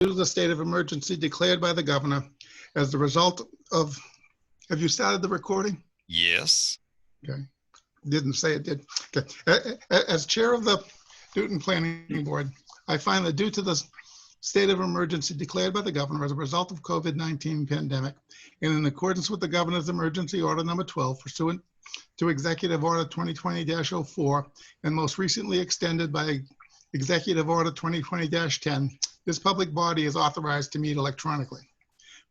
to the state of emergency declared by the governor as the result of, have you started the recording? Yes. Okay. Didn't say it did. Okay. As chair of the Newton Planning Board, I find that due to the state of emergency declared by the governor as a result of COVID-19 pandemic, and in accordance with the governor's emergency order number 12 pursuant to Executive Order 2020-04 and most recently extended by Executive Order 2020-10, this public body is authorized to meet electronically.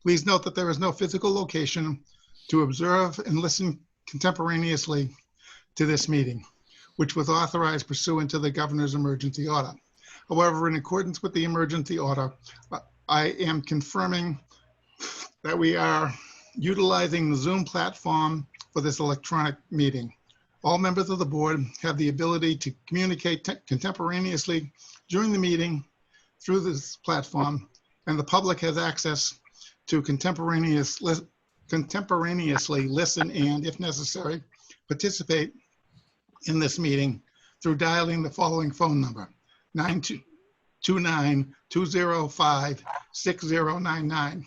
Please note that there is no physical location to observe and listen contemporaneously to this meeting, which was authorized pursuant to the governor's emergency order. However, in accordance with the emergency order, I am confirming that we are utilizing the Zoom platform for this electronic meeting. All members of the board have the ability to communicate contemporaneously during the meeting through this platform, and the public has access to contemporaneously listen and, if necessary, participate in this meeting through dialing the following phone number, 929-205-6099,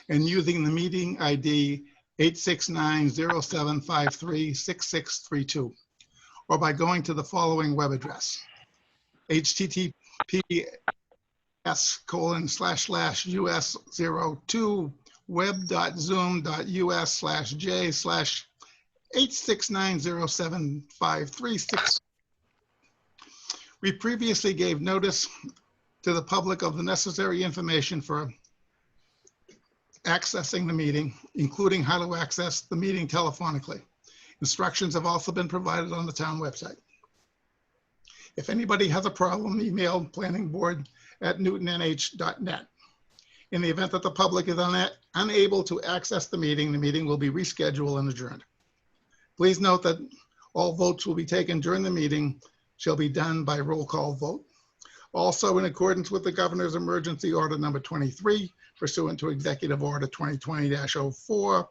and using the meeting ID 869-0753-6632, or by going to the following web address, https://us02 web.zoom.us/j/869075366. We previously gave notice to the public of the necessary information for accessing the meeting, including how to access the meeting telephonically. Instructions have also been provided on the town website. If anybody has a problem, email planningboard@newtonnh.net. In the event that the public is unable to access the meeting will be rescheduled and adjourned. Please note that all votes will be taken during the meeting shall be done by roll call vote. Also, in accordance with the governor's emergency order number 23, pursuant to Executive Order 2020-04,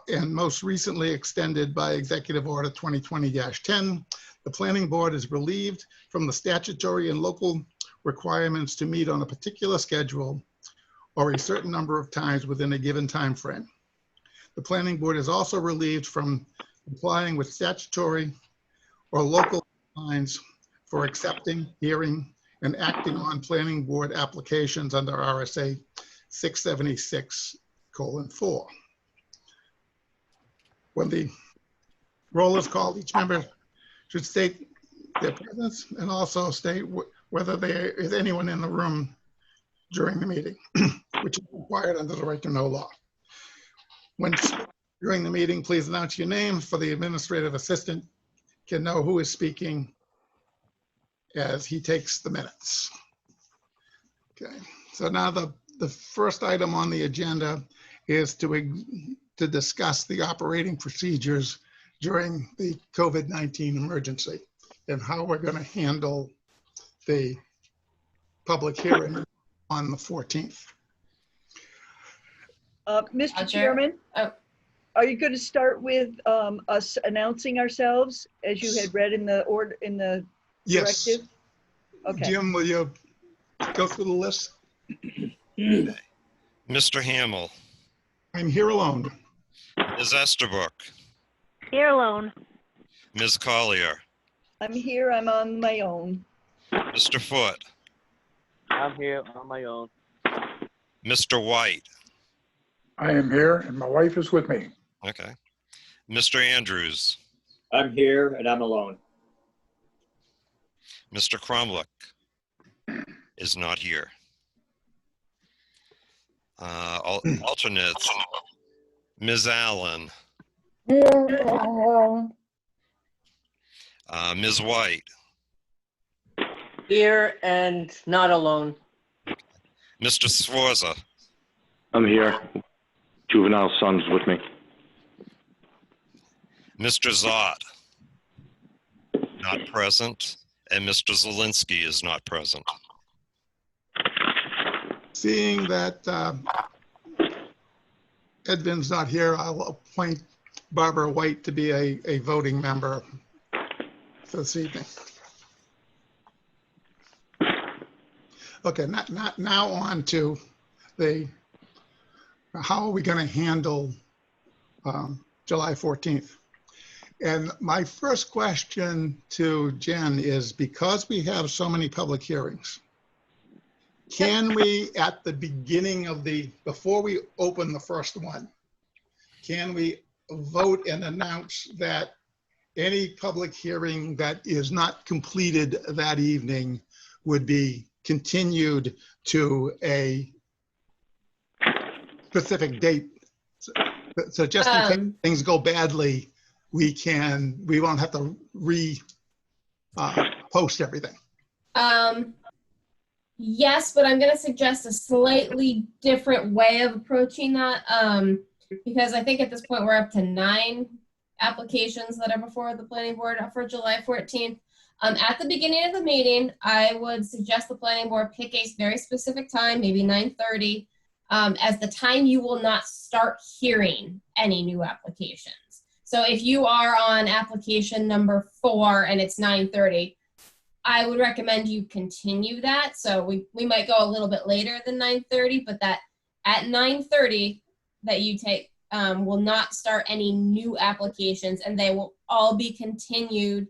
and most recently extended by Executive Order 2020-10, the planning board is relieved from the statutory and local requirements to meet on a particular schedule or a certain number of times within a given time frame. The planning board is also relieved from complying with statutory or local lines for accepting, hearing, and acting on planning board applications under RSA 676:4. When the roll is called, each member should state their presence and also state whether there is anyone in the room during the meeting, which is required under the right to know law. When during the meeting, please announce your name for the administrative assistant can know who is speaking as he takes the minutes. Okay, so now the first item on the agenda is to discuss the operating procedures during the COVID-19 emergency and how we're going to handle the public hearing on the 14th. Mr. Chairman, are you going to start with us announcing ourselves as you had read in the order in the Yes. directive? Okay. Jim, will you go through the list? Mr. Hamill. I'm here alone. Ms. Estabrook. Here alone. Ms. Collier. I'm here. I'm on my own. Mr. Foote. I'm here on my own. Mr. White. I am here and my wife is with me. Okay. Mr. Andrews. I'm here and I'm alone. Mr. Cromlick is not here. Alternates. Ms. Allen. Ms. White. Here and not alone. Mr. Sforza. I'm here. Juvenile son's with me. Mr. Zott. Not present. And Mr. Zielinski is not present. Seeing that Edvin's not here, I'll appoint Barbara White to be a voting member for this evening. Okay, not now on to the, how are we going to handle July 14th? And my first question to Jen is, because we have so many public hearings, can we, at the beginning of before we open the first one, can we vote and announce that any public hearing that is not completed that evening would be continued to a specific date? So just in case things go badly, we won't have to post everything. Yes, but I'm going to suggest a slightly different way of approaching that, because I think at this point we're up to 9 applications that are before the planning board for July 14th. At the beginning of the meeting, I would suggest the planning board pick a very specific time, maybe 9:30, as the time you will not start hearing any new applications. So if you are on application number 4 and it's 9:30, I would recommend you continue that. So we might go a little bit later than 9:30, but that at 9:30 that you take will not start any new applications, and they will all be continued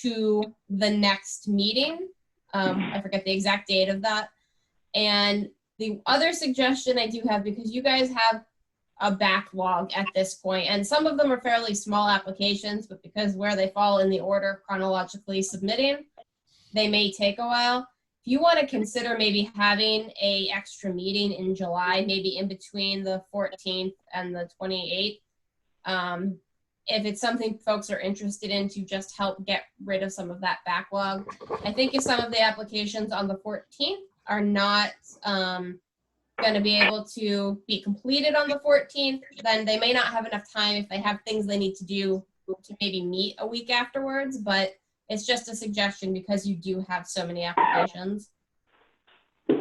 to the next meeting. I forget the exact date of that. And the other suggestion I do have, because you guys have a backlog at this point, and some of them are fairly small applications, but because where they fall in the order chronologically submitting, they may take a while. If you want to consider maybe having a extra meeting in July, maybe in between the 14th and the 28th, if it's something folks are interested in to just help get rid of some of that backlog. I think if some of the applications on the 14th are not going to be able to be completed on the 14th, then they may not have enough time if they have things they need to do to maybe meet a week afterwards, but it's just a suggestion because you do have so many applications.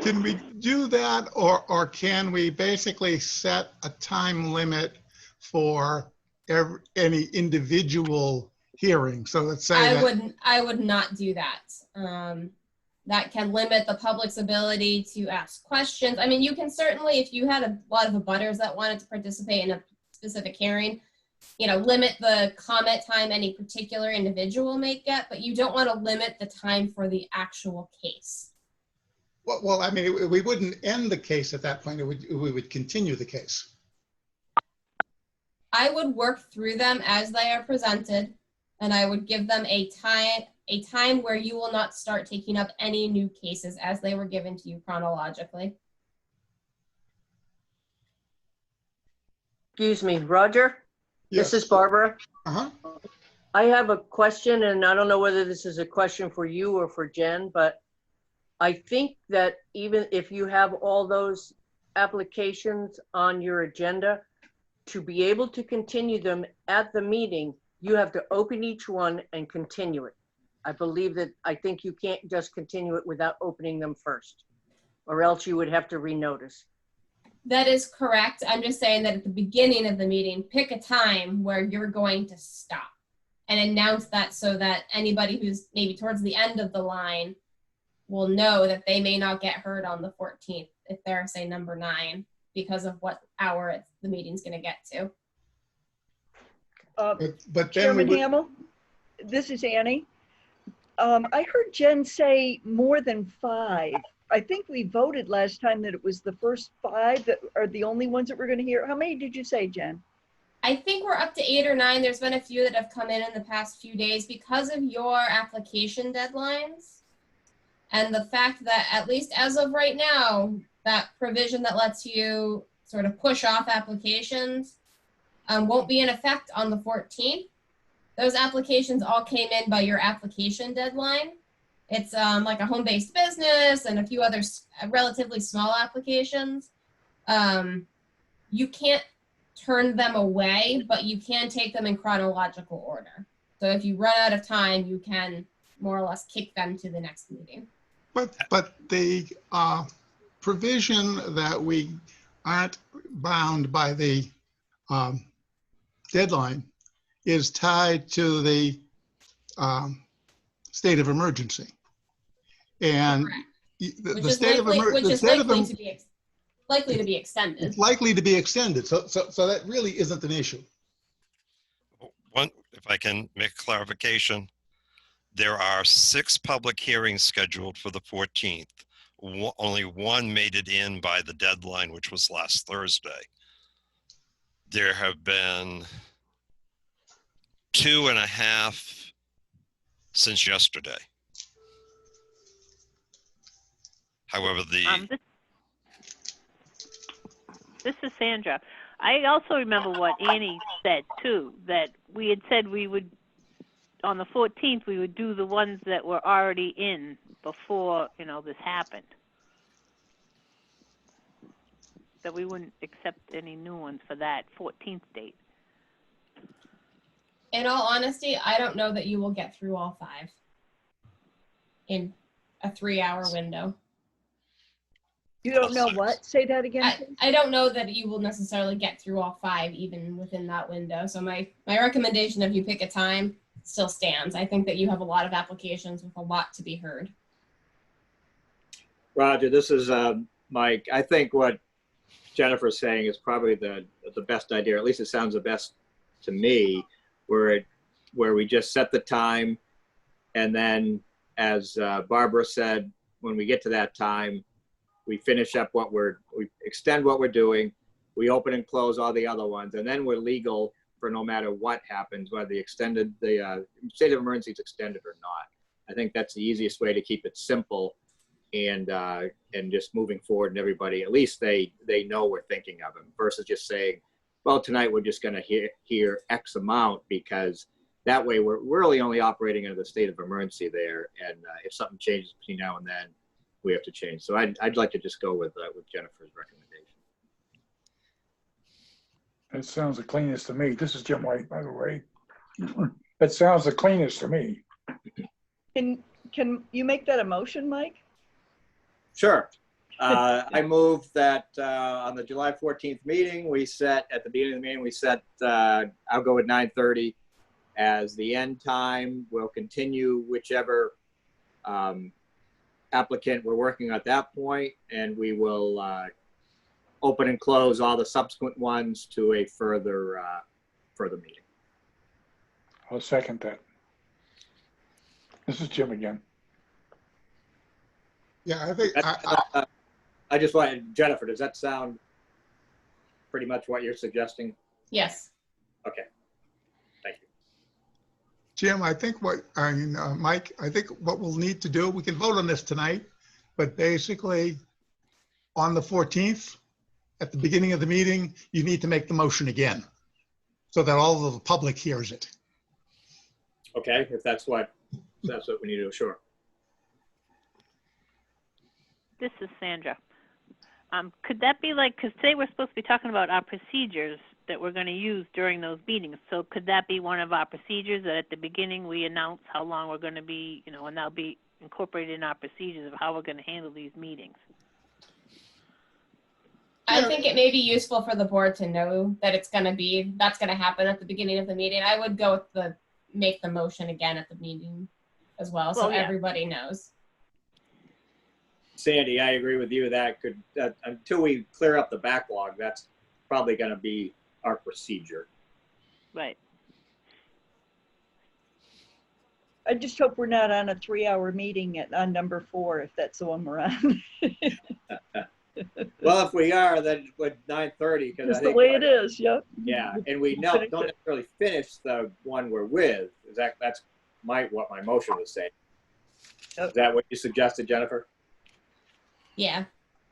Can we do that, or can we basically set a time limit for any individual hearing? So let's say I would not do that. That can limit the public's ability to ask questions. I mean, you can certainly, if you had a lot of abutters that wanted to participate in a specific hearing, limit the comment time any particular individual may get, but you don't want to limit the time for the actual case. Well, I mean, we wouldn't end the case at that point. We would continue the case. I would work through them as they are presented, and I would give them a time where you will not start taking up any new cases as they were given to you chronologically. Excuse me, Roger? Yes. This is Barbara. Uh-huh. I have a question, and I don't know whether this is a question for you or for Jen, but I think that even if you have all those applications on your agenda, to be able to continue them at the meeting, you have to open each one and continue it. I think you can't just continue it without opening them first, or else you would have to renotice. That is correct. I'm just saying that at the beginning of the meeting, pick a time where you're going to stop and announce that so that anybody who's maybe towards the end of the line will know that they may not get heard on the 14th if they're, say, number 9, because of what hour the meeting's going to get to. But then Chairman Hamel, this is Annie. I heard Jen say more than 5. I think we voted last time that it was the first 5 that are the only ones that we're going to hear. How many did you say, Jen? I think we're up to 8 or 9. There's been a few that have come in the past few days because of your application deadlines. And the fact that, at least as of right now, that provision that lets you sort of push off applications won't be in effect on the 14th. Those applications all came in by your application deadline. It's like a home-based business and a few other relatively small applications. You can't turn them away, but you can take them in chronological order. So if you run out of time, you can more or less kick them to the next meeting. But the provision that we aren't bound by the deadline is tied to the state of emergency. And Correct. Which the is state of likely, emergency, which the is state of likely em- to be likely to be extended. it's likely to be extended. So that really isn't an issue. One, if I can make a clarification, there are 6 public hearings scheduled for the 14th. Only one made it in by the deadline, which was last Thursday. There have been 2.5 since yesterday. However, This is Sandra. I also remember what Annie said too, that we had said we would, on the 14th, we would do the ones that were already in before, this happened. That we wouldn't accept any new ones for that 14th date. In all honesty, I don't know that you will get through all 5 in a 3-hour window. You don't know what? Say that again. please. I don't know that you will necessarily get through all 5 even within that window. So my recommendation, if you pick a time, still stands. I think that you have a lot of applications with a lot to be heard. Roger, this is Mike. I think what Jennifer's saying is probably the best idea, or at least it sounds the best to me, where we just set the time, and then, as Barbara said, when we get to that time, we finish up we extend what we're doing, we open and close all the other ones, and then we're legal for no matter what happens, whether the state of emergency is extended or not. I think that's the easiest way to keep it simple and just moving forward, and everybody, at least they know we're thinking of them, versus just saying, well, tonight we're just going to hear X amount, because that way we're really only operating under the state of emergency there, and if something changes between now and then, we have to change. So I'd like to just go with Jennifer's recommendation. That sounds the cleanest to me. This is Jim White, by the way. That sounds the cleanest to me. Can you make that a motion, Mike? Sure. I move that on the July 14th meeting, at the beginning of the meeting, we set, I'll go with 9:30 as the end time. We'll continue whichever applicant we're working at that point, and we will open and close all the subsequent ones to a further meeting. I'll second that. This is Jim again. Yeah, I think I just wanted, Jennifer, does that sound pretty much what you're suggesting? Yes. Okay. Thank you. Jim, Mike, I think what we'll need to do, we can vote on this tonight, but basically on the 14th, at the beginning of the meeting, you need to make the motion again so that all of the public hears it. Okay, if that's what we need to do, sure. This is Sandra. Could that be like, because today we're supposed to be talking about our procedures that we're going to use during those meetings. So could that be one of our procedures, that at the beginning we announce how long we're going to be, and that'll be incorporated in our procedures of how we're going to handle these meetings? I think it may be useful for the board to know that that's going to happen at the beginning of the meeting. I would go with make the motion again at the meeting as well, so everybody knows. Sandy, I agree with you. That until we clear up the backlog, that's probably going to be our procedure. Right. I just hope we're not on a 3-hour meeting on number 4, if that's the one we're on. Well, if we are, then with 9:30, because That's the way it is. Yep. Yeah, and we don't necessarily finish the one we're with. That's what my motion was saying. Yep. Is that what you suggested, Jennifer? Yeah.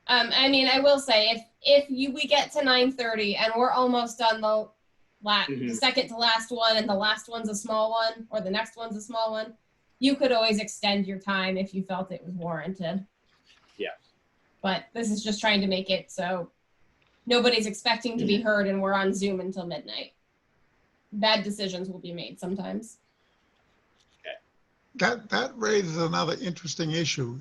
I mean, I will say, if we get to 9:30 and we're almost on the second to last one, and the last one's a small one, or the next one's a small one, you could always extend your time if you felt it was warranted. Yes. But this is just trying to make it so nobody's expecting to be heard and we're on Zoom until midnight. Bad decisions will be made sometimes. That raises another interesting issue.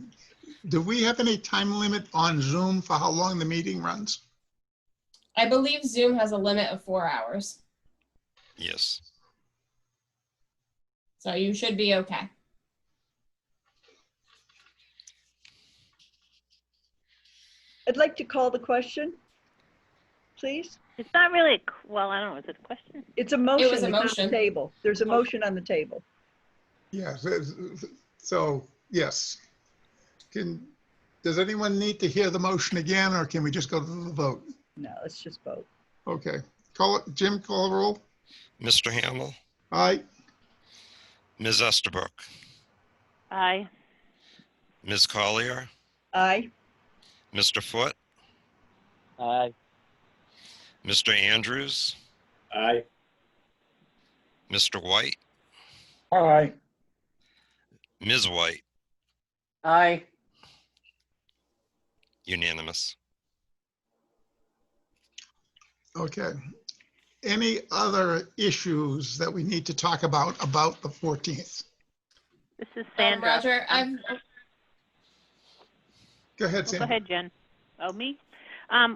Do we have any time limit on Zoom for how long the meeting runs? I believe Zoom has a limit of 4 hours. Yes. So you should be okay. I'd like to call the question, please. It's not really, well, I don't know, is it a question? It's a motion. It was a that's on the motion. table. There's a motion on the table. Yes, so, yes. Does anyone need to hear the motion again, or can we just go to the vote? No, let's just vote. Okay, call it, Jim, call the roll. Mr. Hamel, Aye, Ms. Estabrook, Aye. Ms. Collier, Aye. Mr. Foote, Aye. Mr. Andrews, Aye. Mr. White, Aye. Ms. White, Aye. unanimous. okay. Any other issues that we need to talk about the 14th? This is Sandra. Roger, Go ahead, Go Sam. ahead, Jen. Oh, me?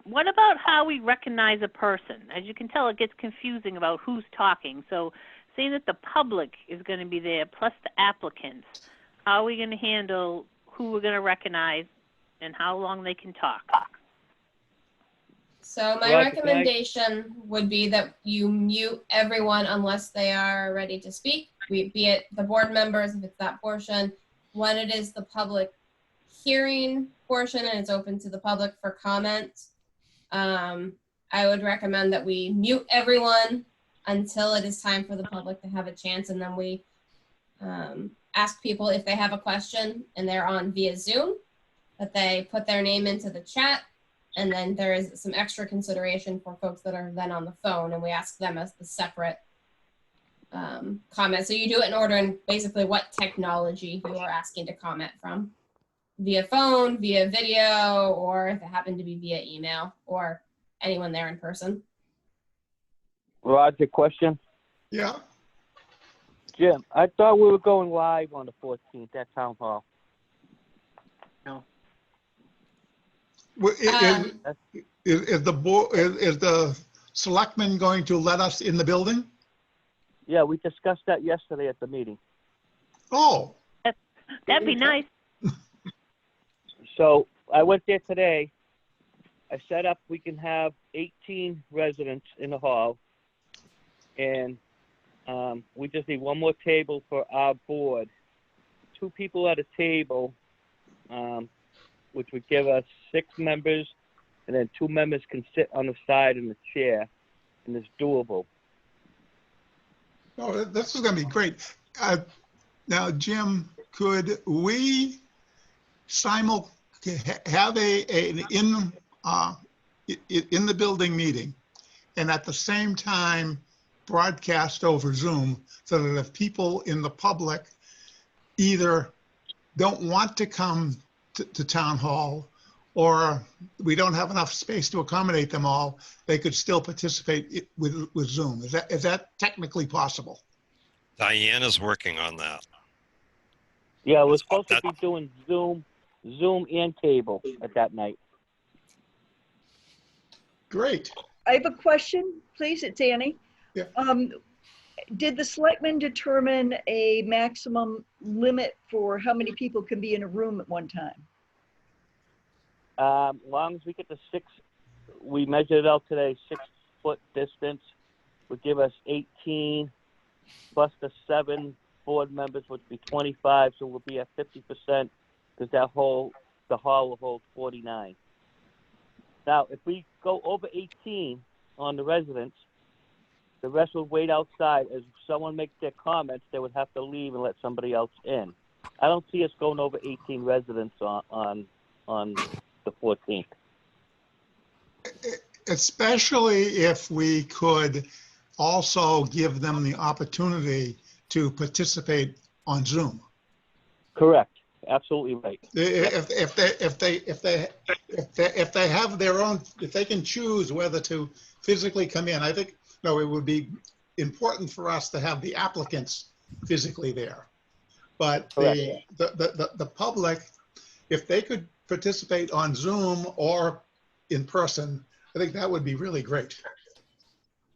What about how we recognize a person? As you can tell, it gets confusing about who's talking. So seeing that the public is going to be there, plus the applicants, how are we going to handle who we're going to recognize and how long they can talk? So my Roger, can I- recommendation would be that you mute everyone unless they are ready to speak, be it the board members, if it's that portion. When it is the public hearing portion and it's open to the public for comment, I would recommend that we mute everyone until it is time for the public to have a chance, and then we ask people if they have a question and they're on via Zoom, that they put their name into the chat. And then there is some extra consideration for folks that are then on the phone, and we ask them as the separate comment. So you do it in order and basically what technology you are asking to comment from. Via phone, via video, or if it happened to be via email, or anyone there in person. Roger, question. Yeah, Jim, I thought we were going live on the 14th at Town Hall. Well, is the board, is the selectmen going to let us in the building? Yeah, we discussed that yesterday at the meeting. Oh, That'd be nice. So I went there today. I set up, we can have 18 residents in the hall. And we just need one more table for our board. 2 people at a table, which would give us 6 members, and then 2 members can sit on the side in the chair, and it's doable. oh, this is going to be great. Now, Jim, could we have an in the building meeting, and at the same time broadcast over Zoom, so that if people in the public either don't want to come to town hall, or we don't have enough space to accommodate them all, they could still participate with Zoom. Is that technically possible? Diana's working on that. Yeah, we're supposed to be doing Zoom and cable at that night. Great. I have a question, please. It's Annie. Yeah. Did the selectmen determine a maximum limit for how many people can be in a room at one time? As long as we get the 6, we measured it out today, 6-foot distance would give us 18, plus the 7 board members would be 25, so we'll be at 50%, because the hall will hold 49. Now, if we go over 18 on the residents, the rest will wait outside. As someone makes their comments, they would have to leave and let somebody else in. I don't see us going over 18 residents on the 14th. Especially if we could also give them the opportunity to participate on Zoom. Correct. Absolutely right. If they have their own, if they can choose whether to physically come in, I think, no, it would be important for us to have the applicants physically there. But the public, if they could participate on Zoom or in person, I think that would be really great.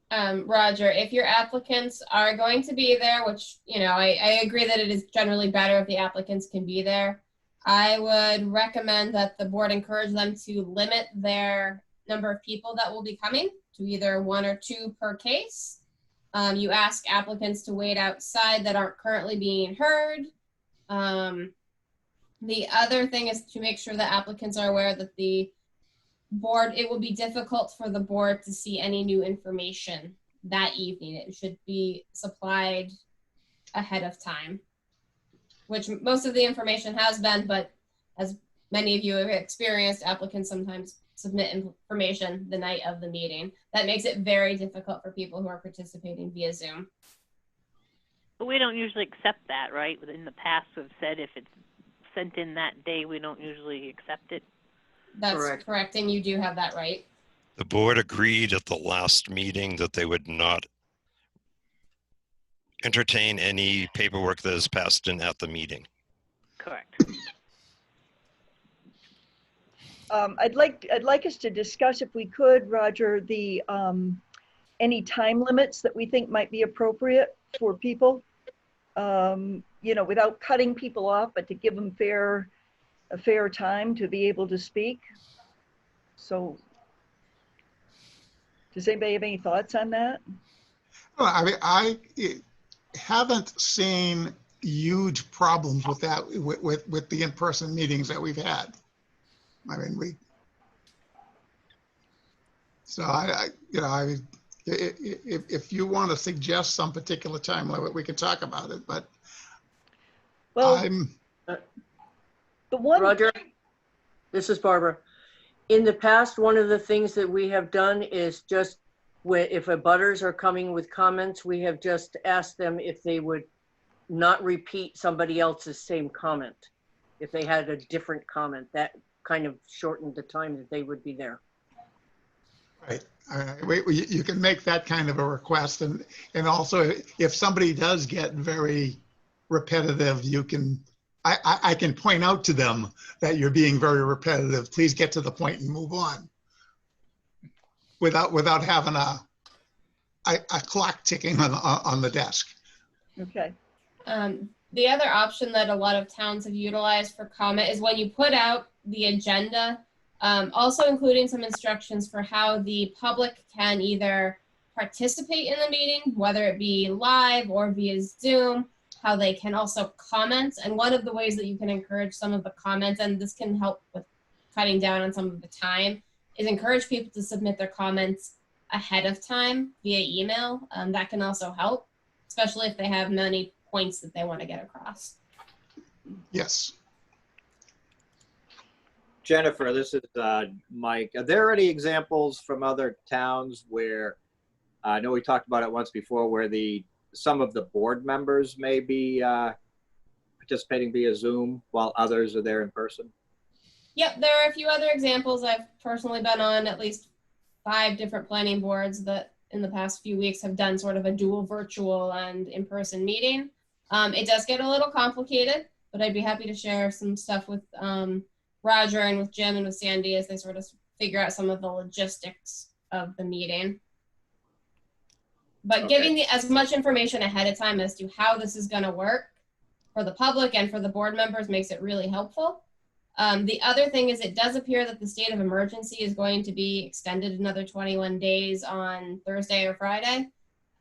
Roger, if your applicants are going to be there, which, I agree that it is generally better if the applicants can be there. I would recommend that the board encourage them to limit their number of people that will be coming to either 1 or 2 per case. You ask applicants to wait outside that aren't currently being heard. The other thing is to make sure that applicants are aware that the board, it will be difficult for the board to see any new information that evening. It should be supplied ahead of time, which most of the information has been, but as many of you have experienced, applicants sometimes submit information the night of the meeting. That makes it very difficult for people who are participating via Zoom. But we don't usually accept that, right? In the past, we've said if it's sent in that day, we don't usually accept it. That's correct, and you do have that right. The board agreed at the last meeting that they would not entertain any paperwork that is passed in at the meeting. Correct. I'd like us to discuss, if we could, Roger, the any time limits that we think might be appropriate for people. You know, without cutting people off, but to give them a fair time to be able to speak. So, does anybody have any thoughts on that? Well, I mean, I haven't seen huge problems with that, with the in-person meetings that we've had. I mean, if you want to suggest some particular time limit, we can talk about it, but well, the one, Roger, this is Barbara. In the past, one of the things that we have done is just if abutters are coming with comments, we have just asked them if they would not repeat somebody else's same comment. If they had a different comment, that kind of shortened the time that they would be there. right. You can make that kind of a request, and also if somebody does get very repetitive, you can. I can point out to them that you're being very repetitive. Please get to the point and move on. Without having a clock ticking on the desk. okay. The other option that a lot of towns have utilized for comment is when you put out the agenda, also including some instructions for how the public can either participate in the meeting, whether it be live or via Zoom, how they can also comment. And one of the ways that you can encourage some of the comments, and this can help with cutting down on some of the time, is encourage people to submit their comments ahead of time via email. That can also help, especially if they have many points that they want to get across. Yes. Jennifer, this is Mike. Are there any examples from other towns where, I know we talked about it once before, where some of the board members may be participating via Zoom while others are there in person? Yep, there are a few other examples. I've personally been on at least 5 different planning boards that in the past few weeks have done sort of a dual virtual and in-person meeting. It does get a little complicated, but I'd be happy to share some stuff with Roger and with Jim and with Sandy as they sort of figure out some of the logistics of the meeting. But Okay. giving as much information ahead of time as to how this is going to work for the public and for the board members makes it really helpful. The other thing is it does appear that the state of emergency is going to be extended another 21 days on Thursday or Friday.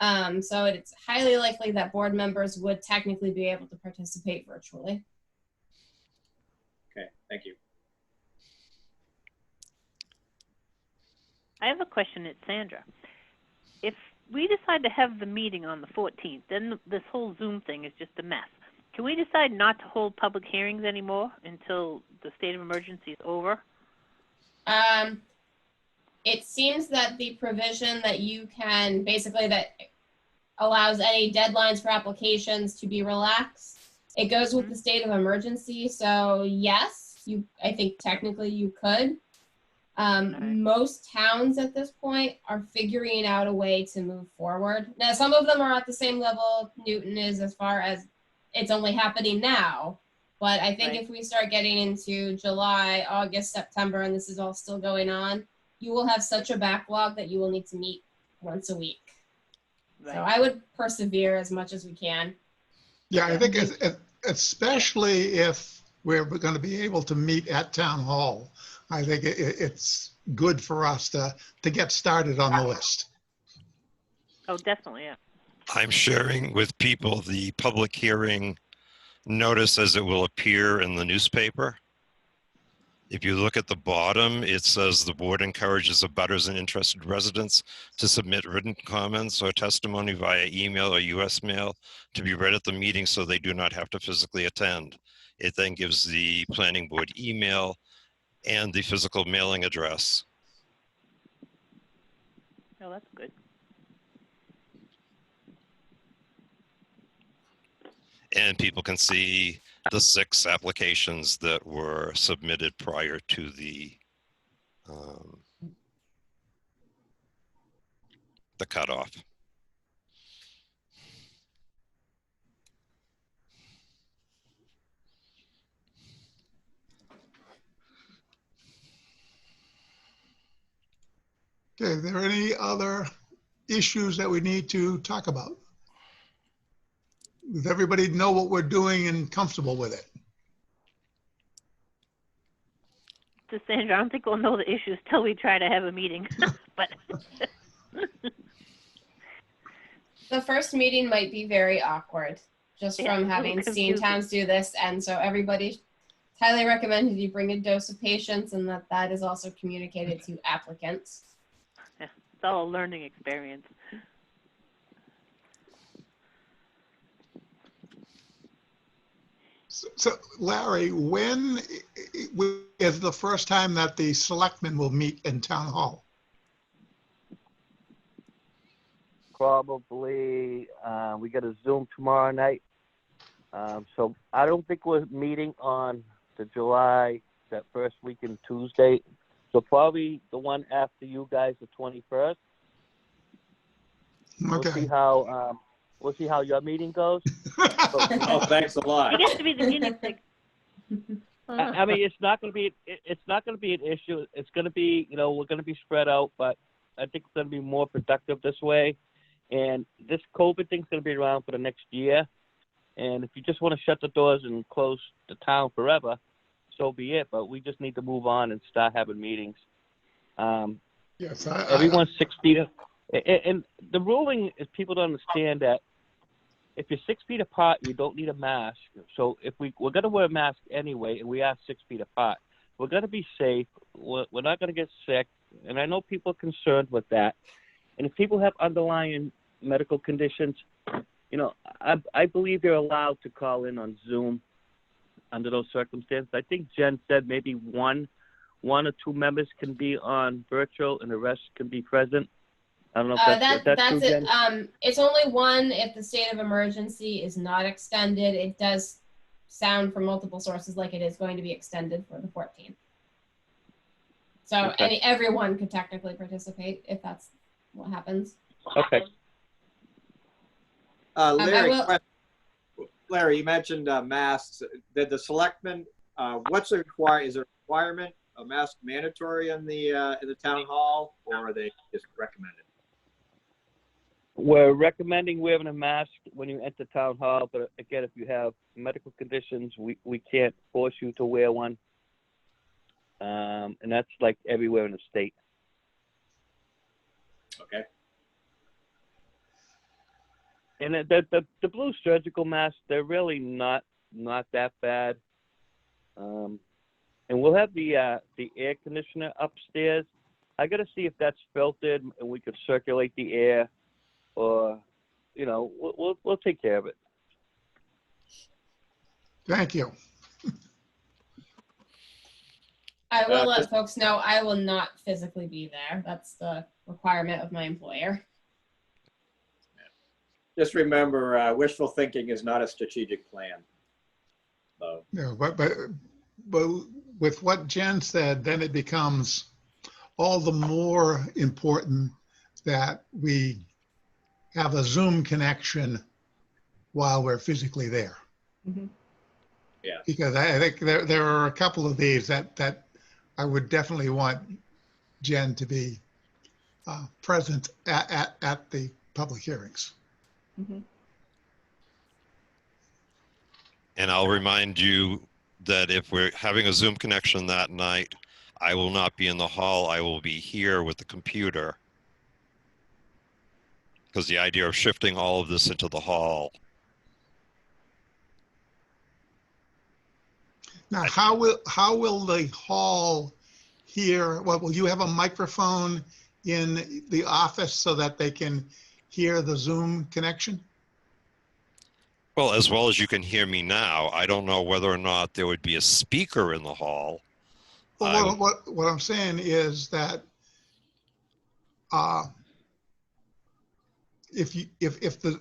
So it's highly likely that board members would technically be able to participate virtually. Okay, thank you. I have a question. It's Sandra. If we decide to have the meeting on the 14th, then this whole Zoom thing is just a mess. Can we decide not to hold public hearings anymore until the state of emergency is over? It seems that the provision that you can basically that allows any deadlines for applications to be relaxed, it goes with the state of emergency. So yes, I think technically you could. Most towns at this point are figuring out a way to move forward. Now, some of them are at the same level Newton is as far as it's only happening now. But I think if we start getting into July, August, September, and this is all still going on, you will have such a backlog that you will need to meet once a week. Right. So I would persevere as much as we can. Yeah, I think especially if we're going to be able to meet at town hall, I think it's good for us to get started on the list. Oh, definitely, yeah. I'm sharing with people the public hearing notice as it will appear in the newspaper. If you look at the bottom, it says the board encourages abutters and interested residents to submit written comments or testimony via email or US mail to be read at the meeting so they do not have to physically attend. It then gives the planning board email and the physical mailing address. Oh, that's good. And people can see the 6 applications that were submitted prior to the cutoff. Okay, are there any other issues that we need to talk about? Does everybody know what we're doing and comfortable with it? To Sandra, I don't think we'll know the issues till we try to have a meeting. But The first meeting might be very awkward, just Yeah, from a little having seen confusing. towns do this. And so everybody highly recommended you bring a dose of patience, and that is also communicated to applicants. yeah, it's all a learning experience. So Larry, when is the first time that the selectmen will meet in town hall? Probably, we got a Zoom tomorrow night. So I don't think we're meeting on the July, that first week in Tuesday. So probably the one after you guys, the 21st. We'll see Okay. how, your meeting goes. Oh, thanks a lot. You get to be the guinea pig. I mean, it's not going to be an issue. It's going to be, we're going to be spread out, but I think it's going to be more productive this way. And this COVID thing's going to be around for the next year. And if you just want to shut the doors and close the town forever, so be it. But we just need to move on and start having meetings. Yes, Everyone's 6 feet. And the ruling is people don't understand that if you're 6 feet apart, you don't need a mask. So if we're going to wear a mask anyway, and we are 6 feet apart, we're going to be safe. We're not going to get sick. And I know people are concerned with that. And if people have underlying medical conditions, I believe they're allowed to call in on Zoom under those circumstances. I think Jen said maybe one or two members can be on virtual and the rest can be present. I don't know if that's true, That's it. Jen? It's only one if the state of emergency is not extended. It does sound from multiple sources like it is going to be extended for the 14th. So Okay. everyone could technically participate if that's what happens. Okay. Larry, will- Larry, you mentioned masks. Did the selectmen, is a requirement, a mask mandatory in the town hall, or are they just recommended? We're recommending wearing a mask when you enter town hall, but again, if you have medical conditions, we can't force you to wear one. And that's like everywhere in the state. Okay. And the blue surgical masks, they're really not that bad. And we'll have the air conditioner upstairs. I got to see if that's filtered and we could circulate the air, or we'll take care of it. Thank you. I will let folks know I will not physically be there. That's the requirement of my employer. Just remember, wishful thinking is not a strategic plan. So, Yeah, but with what Jen said, then it becomes all the more important that we have a Zoom connection while we're physically there. Mhm. yeah. Because I think there are a couple of these that I would definitely want Jen to be present at the public hearings. Mhm. And I'll remind you that if we're having a Zoom connection that night, I will not be in the hall. I will be here with the computer. Because the idea of shifting all of this into the hall. Now, how will the hall hear? Well, will you have a microphone in the office so that they can hear the Zoom connection? Well, as well as you can hear me now, I don't know whether or not there would be a speaker in the hall. Well, what I'm saying is that if the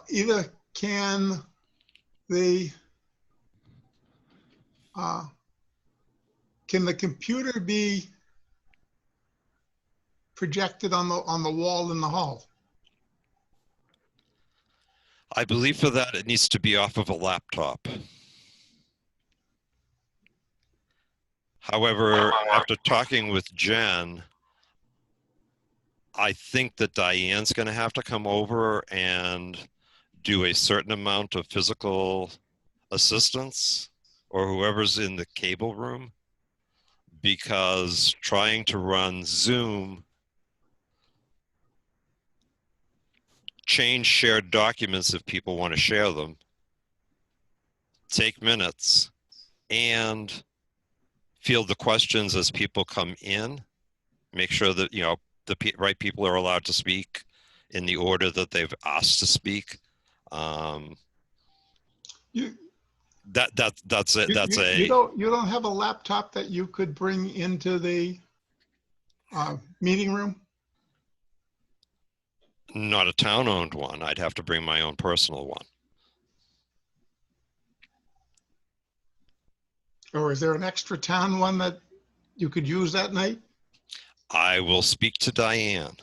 either can the computer be projected on the wall in the hall? I believe for that it needs to be off of a laptop. However, after talking with Jen, I think that Diane's going to have to come over and do a certain amount of physical assistance, or whoever's in the cable room, because trying to run Zoom, change shared documents if people want to share them, take minutes, and field the questions as people come in, make sure that, you know, the right people are allowed to speak in the order that they've asked to speak. That's it. You don't have a laptop that you could bring into the meeting room? Not a town-owned one. I'd have to bring my own personal one. Or is there an extra town one that you could use that night? I will speak to Diane.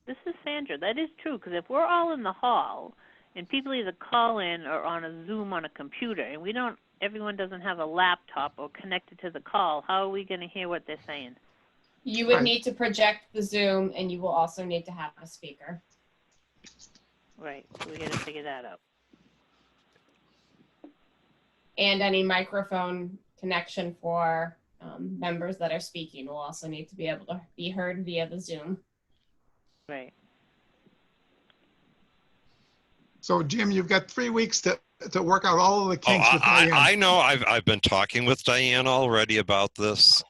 This is Sandra. That is true, because if we're all in the hall and people either call in or on a Zoom on a computer, and everyone doesn't have a laptop or connected to the call, how are we going to hear what they're saying? You would need to project the Zoom, and you will also need to have a speaker. Right. So we got to figure that out. And any microphone connection for members that are speaking will also need to be able to be heard via the Zoom. Right. So Jim, you've got 3 weeks to work out all of the kinks with Diane. I know. I've been talking with Diane already about this.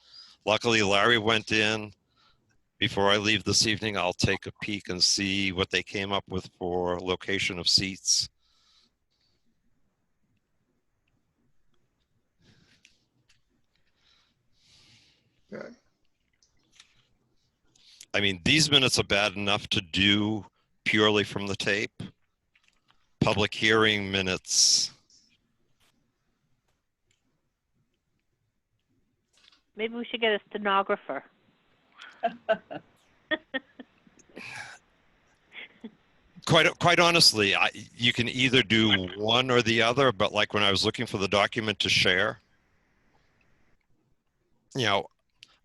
Luckily, Larry went in. Before I leave this evening, I'll take a peek and see what they came up with for location of seats. Okay. I mean, these minutes are bad enough to do purely from the tape. Public hearing minutes. Maybe we should get a stenographer. Quite honestly, you can either do one or the other, but like when I was looking for the document to share, you know,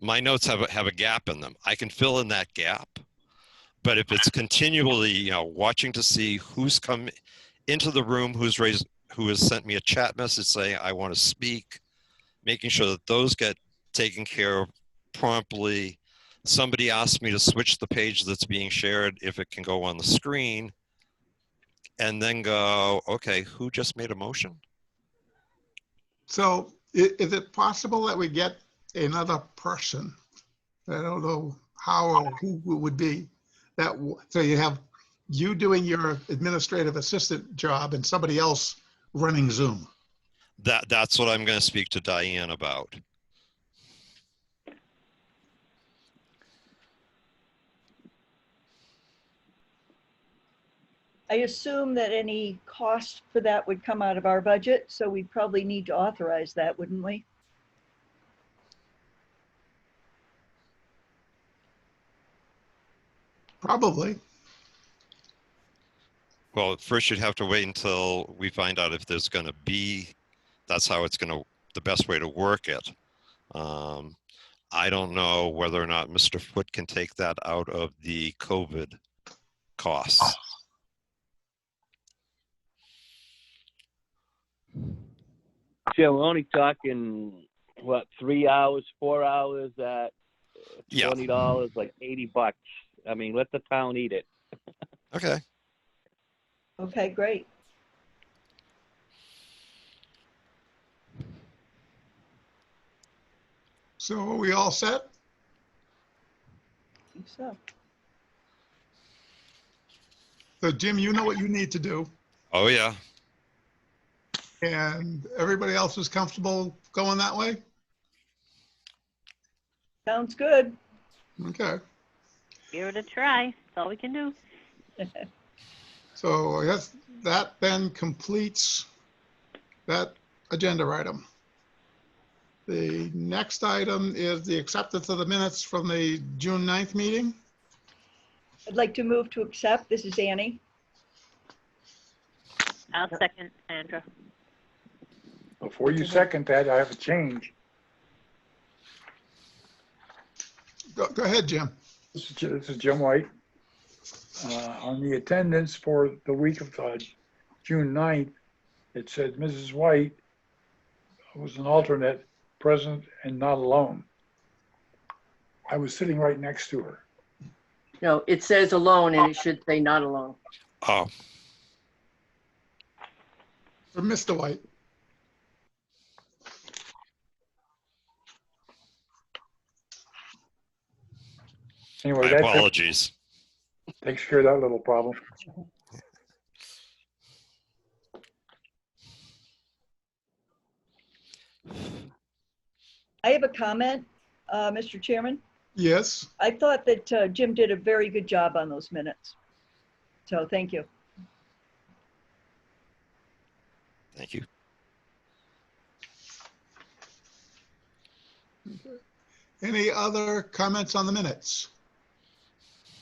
my notes have a gap in them. I can fill in that gap, but if it's continually, you know, watching to see who's come into the room, who has sent me a chat message saying I want to speak, making sure that those get taken care of promptly. Somebody asked me to switch the page that's being shared if it can go on the screen, and then go, okay, who just made a motion? So is it possible that we get another person? I don't know how or who it would be. So you have you doing your administrative assistant job and somebody else running Zoom. That's what I'm going to speak to Diane about. I assume that any cost for that would come out of our budget, so we'd probably need to authorize that, wouldn't we? Probably. Well, first you'd have to wait until we find out if there's going to be, that's how it's going to, the best way to work it. I don't know whether or not Mr. Foote can take that out of the COVID costs. Jim, we're only talking, what, 3 hours, 4 hours at Yeah. $20, like $80. I mean, let the town eat it. Okay. Okay, great. So are we all set? I think so. So Jim, you know what you need to do, Oh, yeah. and everybody else is comfortable going that way? Sounds good. Okay, Give it a try. That's all we can do. so I guess that then completes that agenda item. The next item is the acceptance of the minutes from the June 9th meeting. I'd like to move to accept. This is Annie. I'll second Sandra. Before you second that, I have a change. Go ahead, Jim. This is Jim White. On the attendance for the week of June 9th, it said Mrs. White was an alternate, present and not alone. I was sitting right next to her. No, it says alone and it should say not alone. Oh, For Mr. White. Anyway, my that apologies. takes care of that little problem. I have a comment, Mr. Chairman. Yes, I thought that Jim did a very good job on those minutes. So thank you. Thank you. any other comments on the minutes?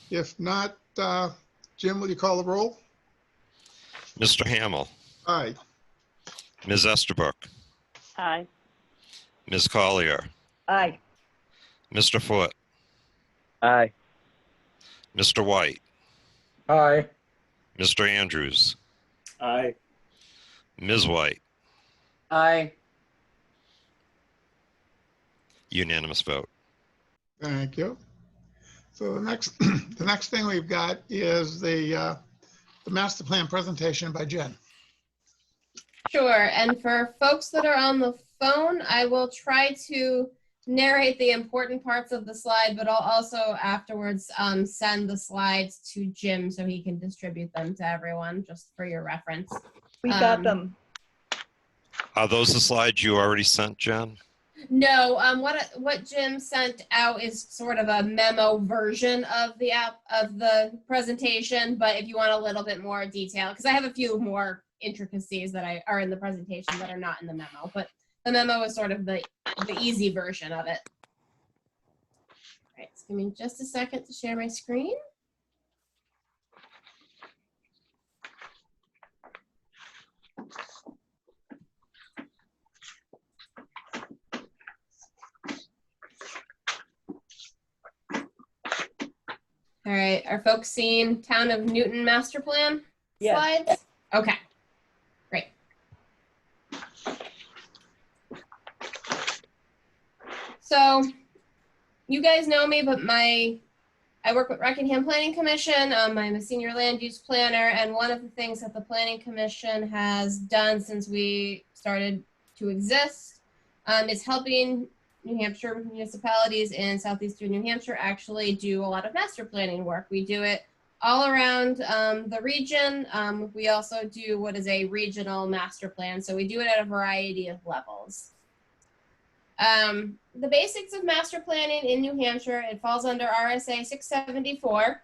If not, Jim, will you call the roll? Mr. Hamel, Aye. Ms. Estabrook, Aye. Ms. Collier, Aye. Mr. Foote, Aye. Mr. White, Aye. Mr. Andrews, Aye. Ms. White, Aye. unanimous vote. Thank you. So the next, the next thing we've got is the master plan presentation by Jen. Sure, and for folks that are on the phone, I will try to narrate the important parts of the slide, but I'll also afterwards send the slides to Jim so he can distribute them to everyone, just for your reference. We got them. Are those the slides you already sent, Jen? No, what Jim sent out is sort of a memo version of the presentation, but if you want a little bit more detail, because I have a few more intricacies that are in the presentation that are not in the memo, but the memo is sort of the easy version of it. All right, so give me just a second to share my screen. All right, are folks seeing Town of Newton Master Plan Yes. slides? Okay, great. So you guys know me, but I work with Rockingham Planning Commission. I'm a senior land use planner, and one of the things that the Planning Commission has done since we started to exist is helping New Hampshire municipalities in southeastern New Hampshire actually do a lot of master planning work. We do it all around the region. We also do what is a regional master plan. So we do it at a variety of levels. The basics of master planning in New Hampshire, it falls under RSA 674.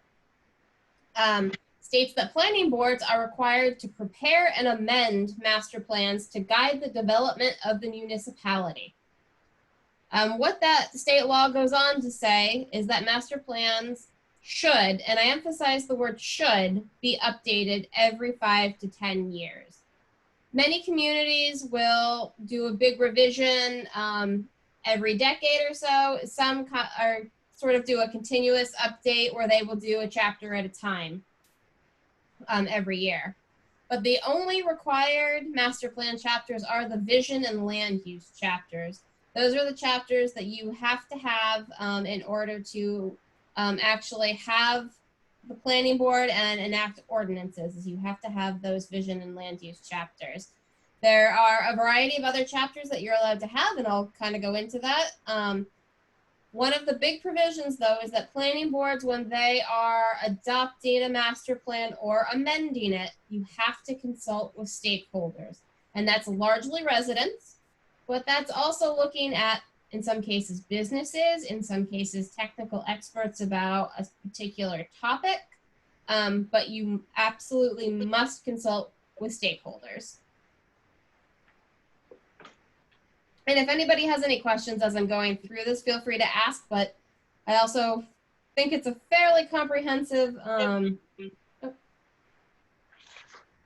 States that planning boards are required to prepare and amend master plans to guide the development of the municipality. What that state law goes on to say is that master plans should, and I emphasize the word should, be updated every 5 to 10 years. Many communities will do a big revision every decade or so. Some are sort of do a continuous update where they will do a chapter at a time every year. but the only required master plan chapters are the vision and land use chapters. Those are the chapters that you have to have in order to actually have the planning board and enact ordinances. Is you have to have those vision and land use chapters. There are a variety of other chapters that you're allowed to have, and I'll kind of go into that. One of the big provisions, though, is that planning boards, when they are adopting a master plan or amending it, you have to consult with stakeholders. And that's largely residents, but that's also looking at, in some cases, businesses, in some cases, technical experts about a particular topic. But you absolutely must consult with stakeholders. And if anybody has any questions as I'm going through this, feel free to ask, but I also think it's a fairly comprehensive, was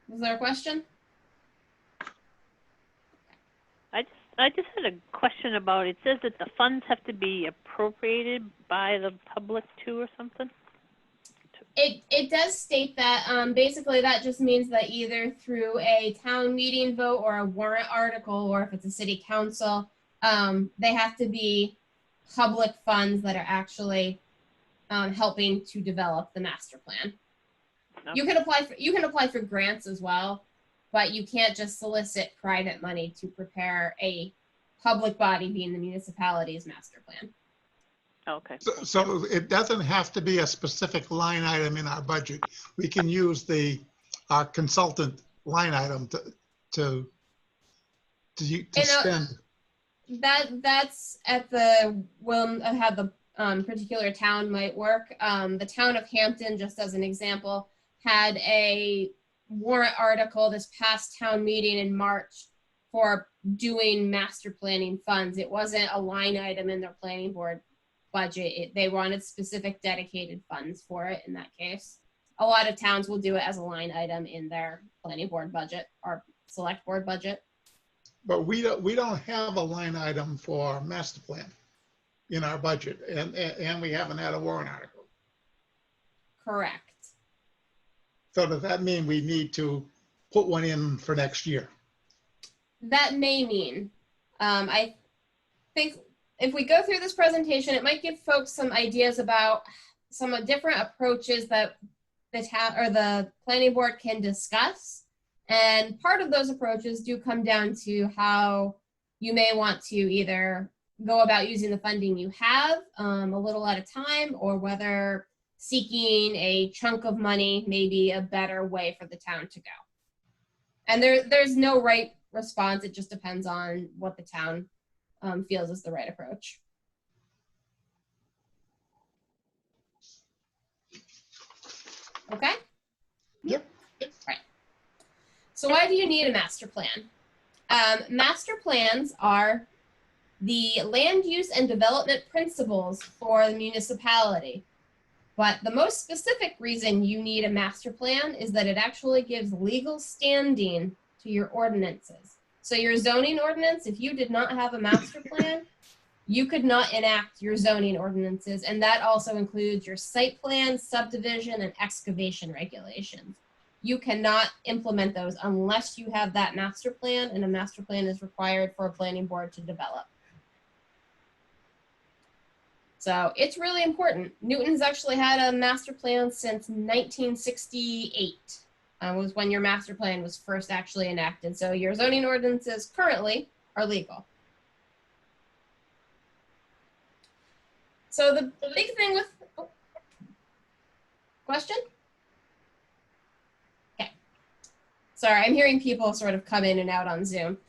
there a question? I just had a question about, it says that the funds have to be appropriated by the public too or something? It does state that. Basically, that just means that either through a town meeting vote or a warrant article, or if it's a city council, they have to be public funds that are actually helping to develop the master plan. No. You can apply for grants as well, but you can't just solicit private money to prepare a public body, being the municipality's master plan. Okay. So it doesn't have to be a specific line item in our budget. We can use our consultant line item to spend. That's at the will of how the particular town might work. The town of Hampton, just as an example, had a warrant article this past town meeting in March for doing master planning funds. It wasn't a line item in their planning board budget. They wanted specific dedicated funds for it in that case. A lot of towns will do it as a line item in their planning board budget or select board budget. But we don't have a line item for master plan in our budget, and we haven't had a warrant article. Correct. So does that mean we need to put one in for next year? That may mean. I think if we go through this presentation, it might give folks some ideas about some different approaches that the town or the planning board can discuss. And part of those approaches do come down to how you may want to either go about using the funding you have a little at a time, or whether seeking a chunk of money may be a better way for the town to go. And there's no right response. It just depends on what the town feels is the right approach. Okay? Yep. Right. So why do you need a master plan? Master plans are the land use and development principles for the municipality. But the most specific reason you need a master plan is that it actually gives legal standing to your ordinances. So your zoning ordinance, if you did not have a master plan, you could not enact your zoning ordinances. And that also includes your site plan, subdivision, and excavation regulations. You cannot implement those unless you have that master plan, and a master plan is required for a planning board to develop. So it's really important. Newton's actually had a master plan since 1968. Was when your master plan was first actually enacted. So your zoning ordinances currently are legal. So the big thing with, question? Okay. Sorry, I'm hearing people sort of come in and out on Zoom.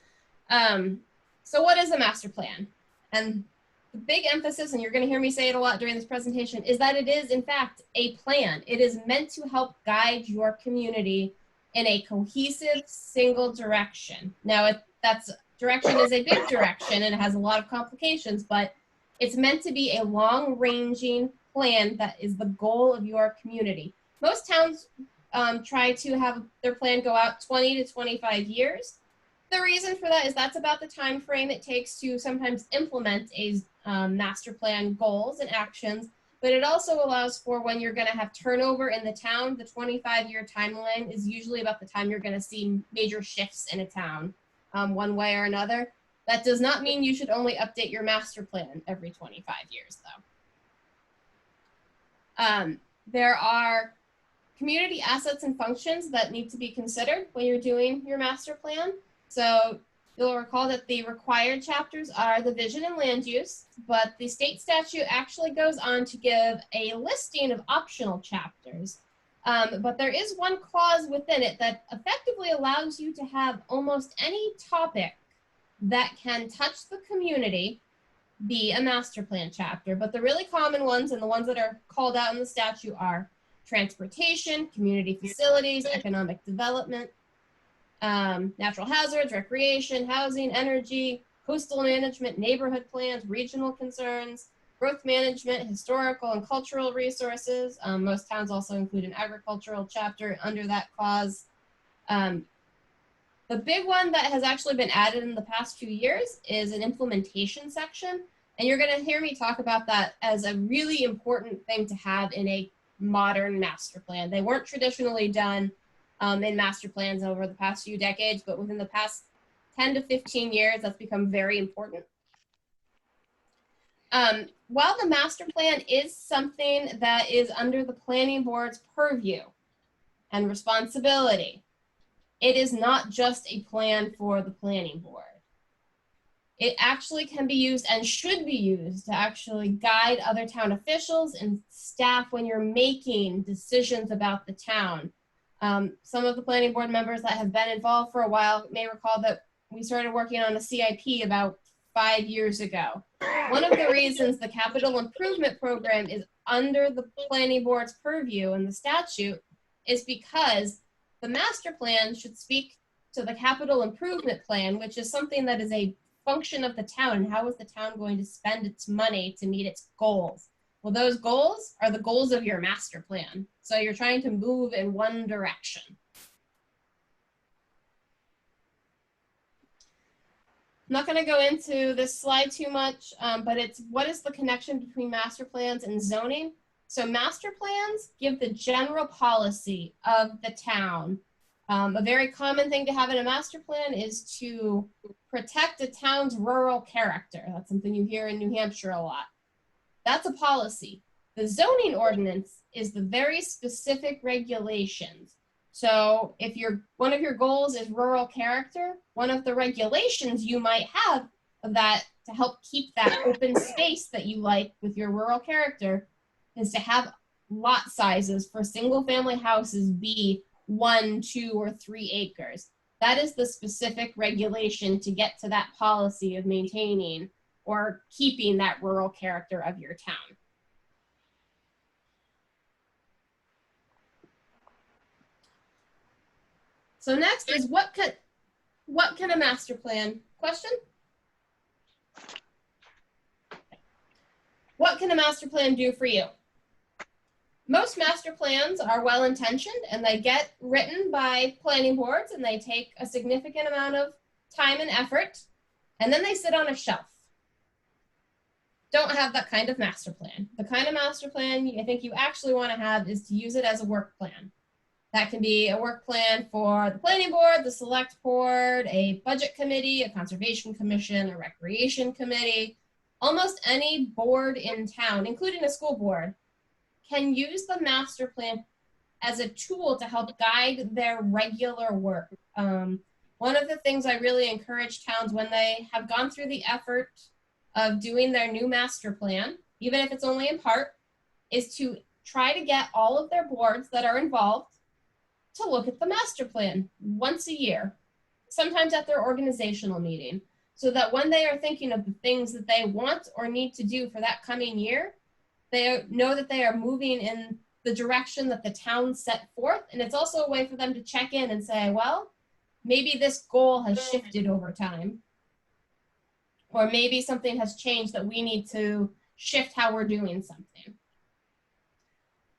So what is a master plan? And the big emphasis, and you're going to hear me say it a lot during this presentation, is that it is, in fact, a plan. It is meant to help guide your community in a cohesive, single direction. Now, direction is a big direction, and it has a lot of complications, but it's meant to be a long-ranging plan that is the goal of your community. Most towns try to have their plan go out 20 to 25 years. The reason for that is that's about the time frame it takes to sometimes implement a master plan goals and actions, but it also allows for when you're going to have turnover in the town. The 25-year timeline is usually about the time you're going to see major shifts in a town, one way or another. That does not mean you should only update your master plan every 25 years, though. There are community assets and functions that need to be considered when you're doing your master plan. So you'll recall that the required chapters are the vision and land use, but the state statute actually goes on to give a listing of optional chapters. But there is one clause within it that effectively allows you to have almost any topic that can touch the community be a master plan chapter. But the really common ones and the ones that are called out in the statute are transportation, community facilities, economic development, natural hazards, recreation, housing, energy, coastal management, neighborhood plans, regional concerns, growth management, historical and cultural resources. Most towns also include an agricultural chapter under that clause. The big one that has actually been added in the past few years is an implementation section. And you're going to hear me talk about that as a really important thing to have in a modern master plan. They weren't traditionally done in master plans over the past few decades, but within the past 10 to 15 years, that's become very important. While the master plan is something that is under the planning board's purview and responsibility, it is not just a plan for the planning board. It actually can be used and should be used to actually guide other town officials and staff when you're making decisions about the town. Some of the planning board members that have been involved for a while may recall that we started working on a CIP about 5 years ago. One of the reasons the capital improvement program is under the planning board's purview in the statute is because the master plan should speak to the capital improvement plan, which is something that is a function of the town. And how is the town going to spend its money to meet its goals? Well, those goals are the goals of your master plan. So you're trying to move in one direction. I'm not going to go into this slide too much, but it's what is the connection between master plans and zoning? So master plans give the general policy of the town. A very common thing to have in a master plan is to protect a town's rural character. That's something you hear in New Hampshire a lot. That's a policy. The zoning ordinance is the very specific regulations. So if one of your goals is rural character, one of the regulations you might have of that to help keep that open space that you like with your rural character is to have lot sizes for single family houses be 1, 2, or 3 acres. That is the specific regulation to get to that policy of maintaining or keeping that rural character of your town. So next is what can a master plan, question? What can a master plan do for you? Most master plans are well-intentioned and they get written by planning boards and they take a significant amount of time and effort and then they sit on a shelf. Don't have that kind of master plan. The kind of master plan I think you actually want to have is to use it as a work plan. That can be a work plan for the planning board, the select board, a budget committee, a conservation commission, a recreation committee. Almost any board in town, including a school board, can use the master plan as a tool to help guide their regular work. One of the things I really encourage towns when they have gone through the effort of doing their new master plan, even if it's only in part, is to try to get all of their boards that are involved to look at the master plan once a year, sometimes at their organizational meeting, so that when they are thinking of the things that they want or need to do for that coming year, they know that they are moving in the direction that the town set forth. And it's also a way for them to check in and say, well, maybe this goal has shifted over time. Or maybe something has changed that we need to shift how we're doing something.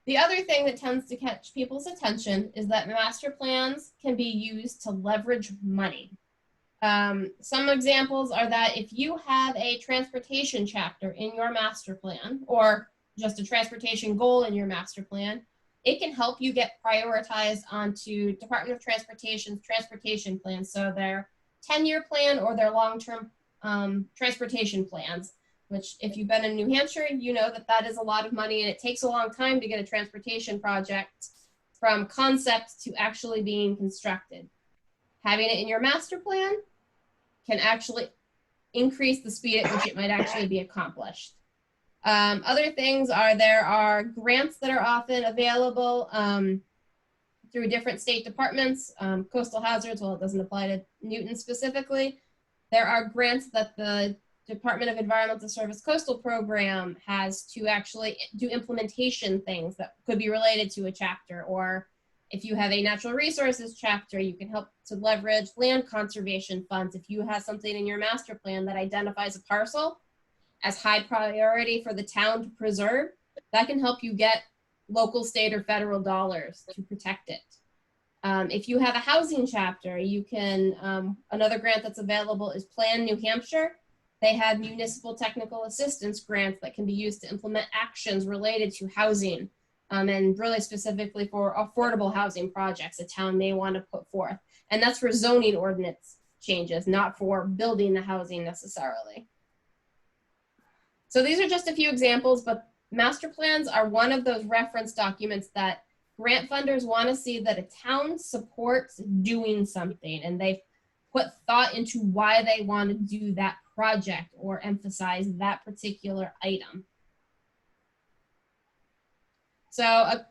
The other thing that tends to catch people's attention is that master plans can be used to leverage money. Some examples are that if you have a transportation chapter in your master plan, or just a transportation goal in your master plan. It can help you get prioritized onto Department of Transportation's transportation plans. So their 10-year plan or their long-term transportation plans, which if you've been in New Hampshire, you know that that is a lot of money and it takes a long time to get a transportation project from concept to actually being constructed. Having it in your master plan can actually increase the speed at which it might actually be accomplished. Other things are there are grants that are often available through different state departments, coastal hazards, well, it doesn't apply to Newton specifically. There are grants that the Department of Environmental Service Coastal Program has to actually do implementation things that could be related to a chapter, or if you have a natural resources chapter, you can help to leverage land conservation funds. If you have something in your master plan that identifies a parcel as high priority for the town to preserve, that can help you get local, state, or federal dollars to protect it. If you have a housing chapter, you can, another grant that's available is Plan New Hampshire. They have municipal technical assistance grants that can be used to implement actions related to housing, and really specifically for affordable housing projects a town may want to put forth. And that's for zoning ordinance changes, not for building the housing necessarily. So these are just a few examples, but master plans are one of those reference documents that grant funders want to see that a town supports doing something, and they've put thought into why they want to do that project or emphasize that particular item. So a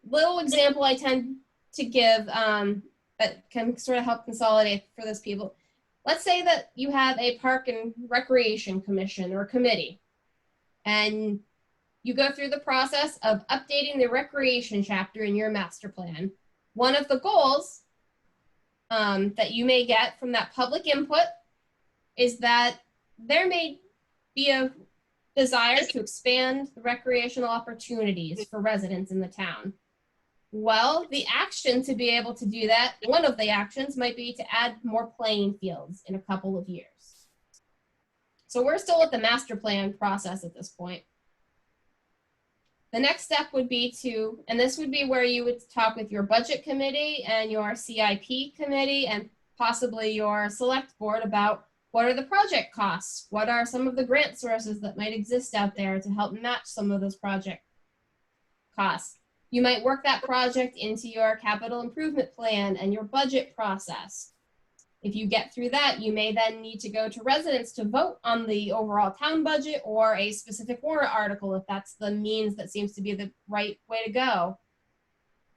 little example I tend to give that can sort of help consolidate for those people. Let's say that you have a park and recreation commission or committee, and you go through the process of updating the recreation chapter in your master plan. One of the goals that you may get from that public input is that there may be a desire to expand the recreational opportunities for residents in the town. Well, the action to be able to do that, one of the actions might be to add more playing fields in a couple of years. So we're still at the master plan process at this point. The next step would be to, and this would be where you would talk with your budget committee and your CIP committee and possibly your select board about what are the project costs? What are some of the grant sources that might exist out there to help match some of those project costs? You might work that project into your capital improvement plan and your budget process. If you get through that, you may then need to go to residents to vote on the overall town budget or a specific warrant article if that's the means that seems to be the right way to go.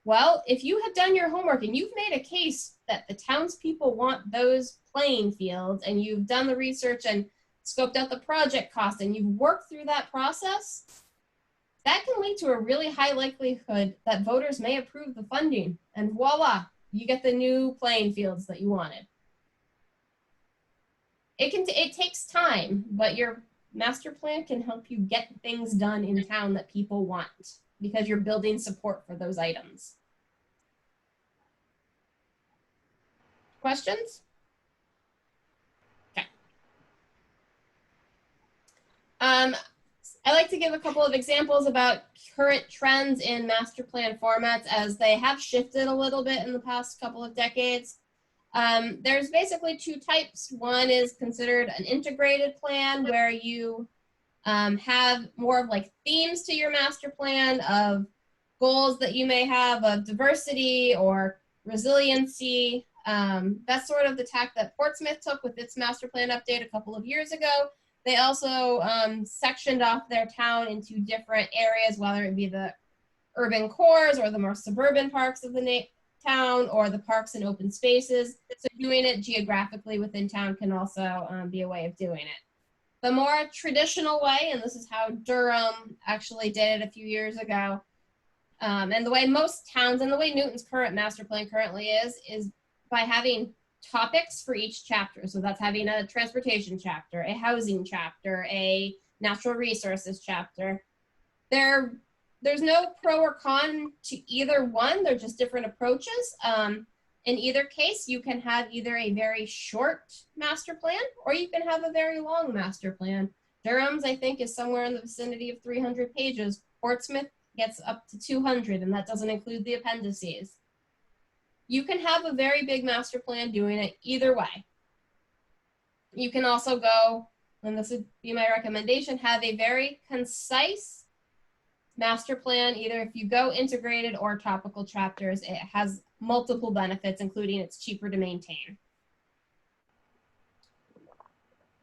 Well, if you have done your homework and you've made a case that the townspeople want those playing fields and you've done the research and scoped out the project cost and you've worked through that process, that can lead to a really high likelihood that voters may approve the funding, and voila, you get the new playing fields that you wanted. It takes time, but your master plan can help you get things done in town that people want because you're building support for those items. Questions? Okay. I like to give a couple of examples about current trends in master plan formats as they have shifted a little bit in the past couple of decades. There's basically two types. One is considered an integrated plan where you have more of like themes to your master plan of goals that you may have of diversity or resiliency. That's sort of the tack that Portsmouth took with its master plan update a couple of years ago. They also sectioned off their town into different areas, whether it be the urban cores or the more suburban parts of the town or the parks and open spaces. So doing it geographically within town can also be a way of doing it. The more traditional way, and this is how Durham actually did it a few years ago, and the way most towns and the way Newton's current master plan currently is by having topics for each chapter. So that's having a transportation chapter, a housing chapter, a natural resources chapter. There's no pro or con to either one. They're just different approaches. In either case, you can have either a very short master plan or you can have a very long master plan. Durham's, I think, is somewhere in the vicinity of 300 pages Portsmouth gets up to 200, and that doesn't include the appendices. You can have a very big master plan doing it either way. You can also go, and this would be my recommendation, have a very concise master plan. Either if you go integrated or topical chapters, it has multiple benefits, including it's cheaper to maintain.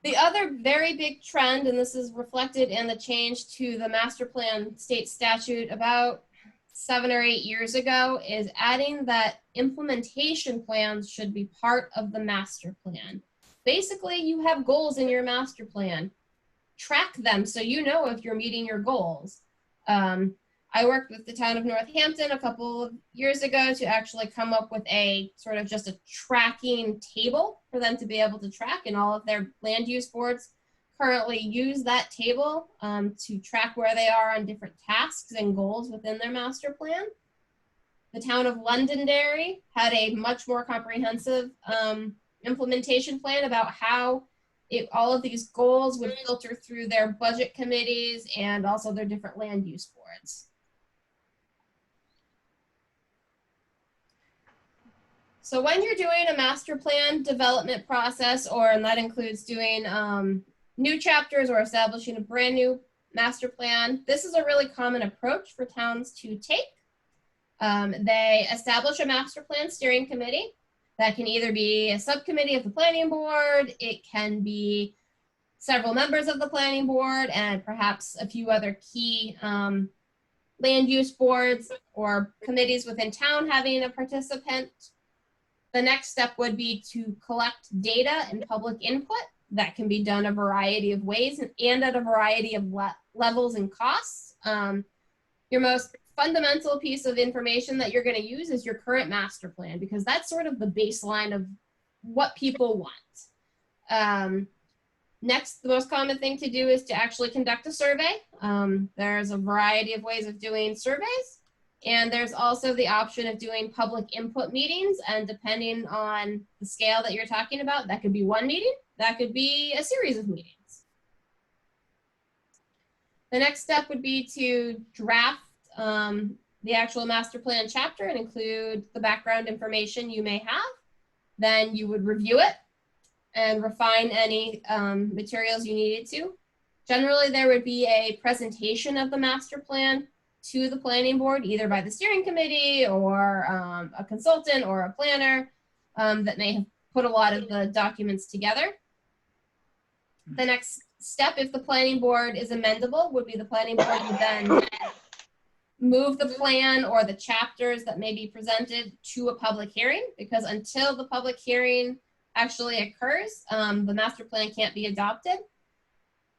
The other very big trend, and this is reflected in the change to the master plan state statute about 7 or 8 years ago, is adding that implementation plans should be part of the master plan. Basically, you have goals in your master plan. Track them so you know if you're meeting your goals. I worked with the town of Northampton a couple of years ago to actually come up with a sort of just a tracking table for them to be able to track, and all of their land use boards currently use that table to track where they are on different tasks and goals within their master plan. The town of Londonderry had a much more comprehensive implementation plan about how all of these goals would filter through their budget committees and also their different land use boards. So when you're doing a master plan development process, and that includes doing new chapters or establishing a brand new master plan, this is a really common approach for towns to take. They establish a master plan steering committee. That can either be a subcommittee of the planning board, it can be several members of the planning board, and perhaps a few other key land use boards or committees within town having a participant. The next step would be to collect data and public input. That can be done a variety of ways and at a variety of levels and costs. Your most fundamental piece of information that you're going to use is your current master plan, because that's sort of the baseline of what people want. Next, the most common thing to do is to actually conduct a survey. There's a variety of ways of doing surveys, and there's also the option of doing public input meetings, and depending on the scale that you're talking about, that could be one meeting, that could be a series of meetings. The next step would be to draft the actual master plan chapter and include the background information you may have. Then you would review it and refine any materials you needed to. Generally, there would be a presentation of the master plan to the planning board, either by the steering committee or a consultant or a planner that may have put a lot of the documents together. The next step, if the planning board is amendable, would be the planning board would then move the plan or the chapters that may be presented to a public hearing, because until the public hearing actually occurs, the master plan can't be adopted.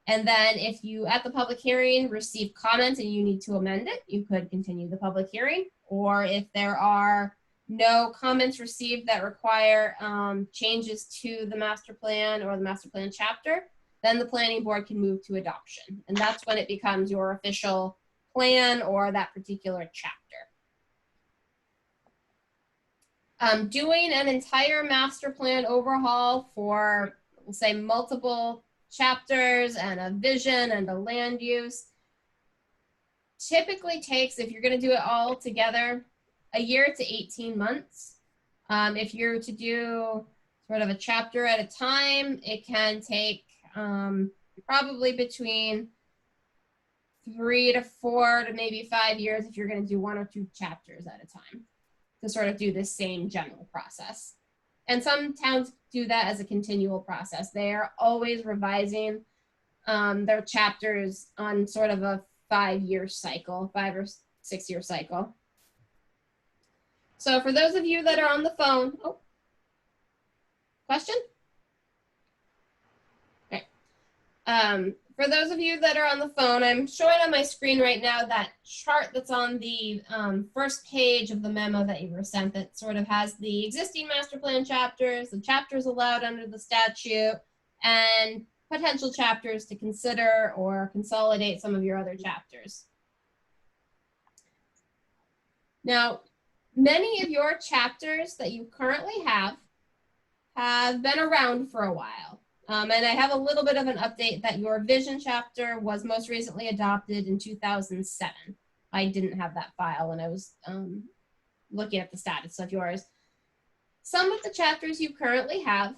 And then if you, at the public hearing, receive comments and you need to amend it, you could continue the public hearing. Or if there are no comments received that require changes to the master plan or the master plan chapter, then the planning board can move to adoption. And that's when it becomes your official plan or that particular chapter. Doing an entire master plan overhaul for, we'll say, multiple chapters and a vision and a land use typically takes, if you're going to do it all together, a year to 18 months. If you're to do sort of a chapter at a time, it can take probably between 3 to 4 to maybe 5 years if you're going to do 1 or 2 chapters at a time to sort of do the same general process. And some towns do that as a continual process. They are always revising their chapters on sort of a 5-year cycle, 5 or 6 year cycle. So for those of you that are on the phone, question? Okay. For those of you that are on the phone, I'm showing on my screen right now that chart that's on the first page of the memo that you were sent that sort of has the existing master plan chapters, the chapters allowed under the statute, and potential chapters to consider or consolidate some of your other chapters. Now, many of your chapters that you currently have been around for a while. And I have a little bit of an update that your vision chapter was most recently adopted in 2007. I didn't have that file when I was looking at the status of yours. Some of the chapters you currently have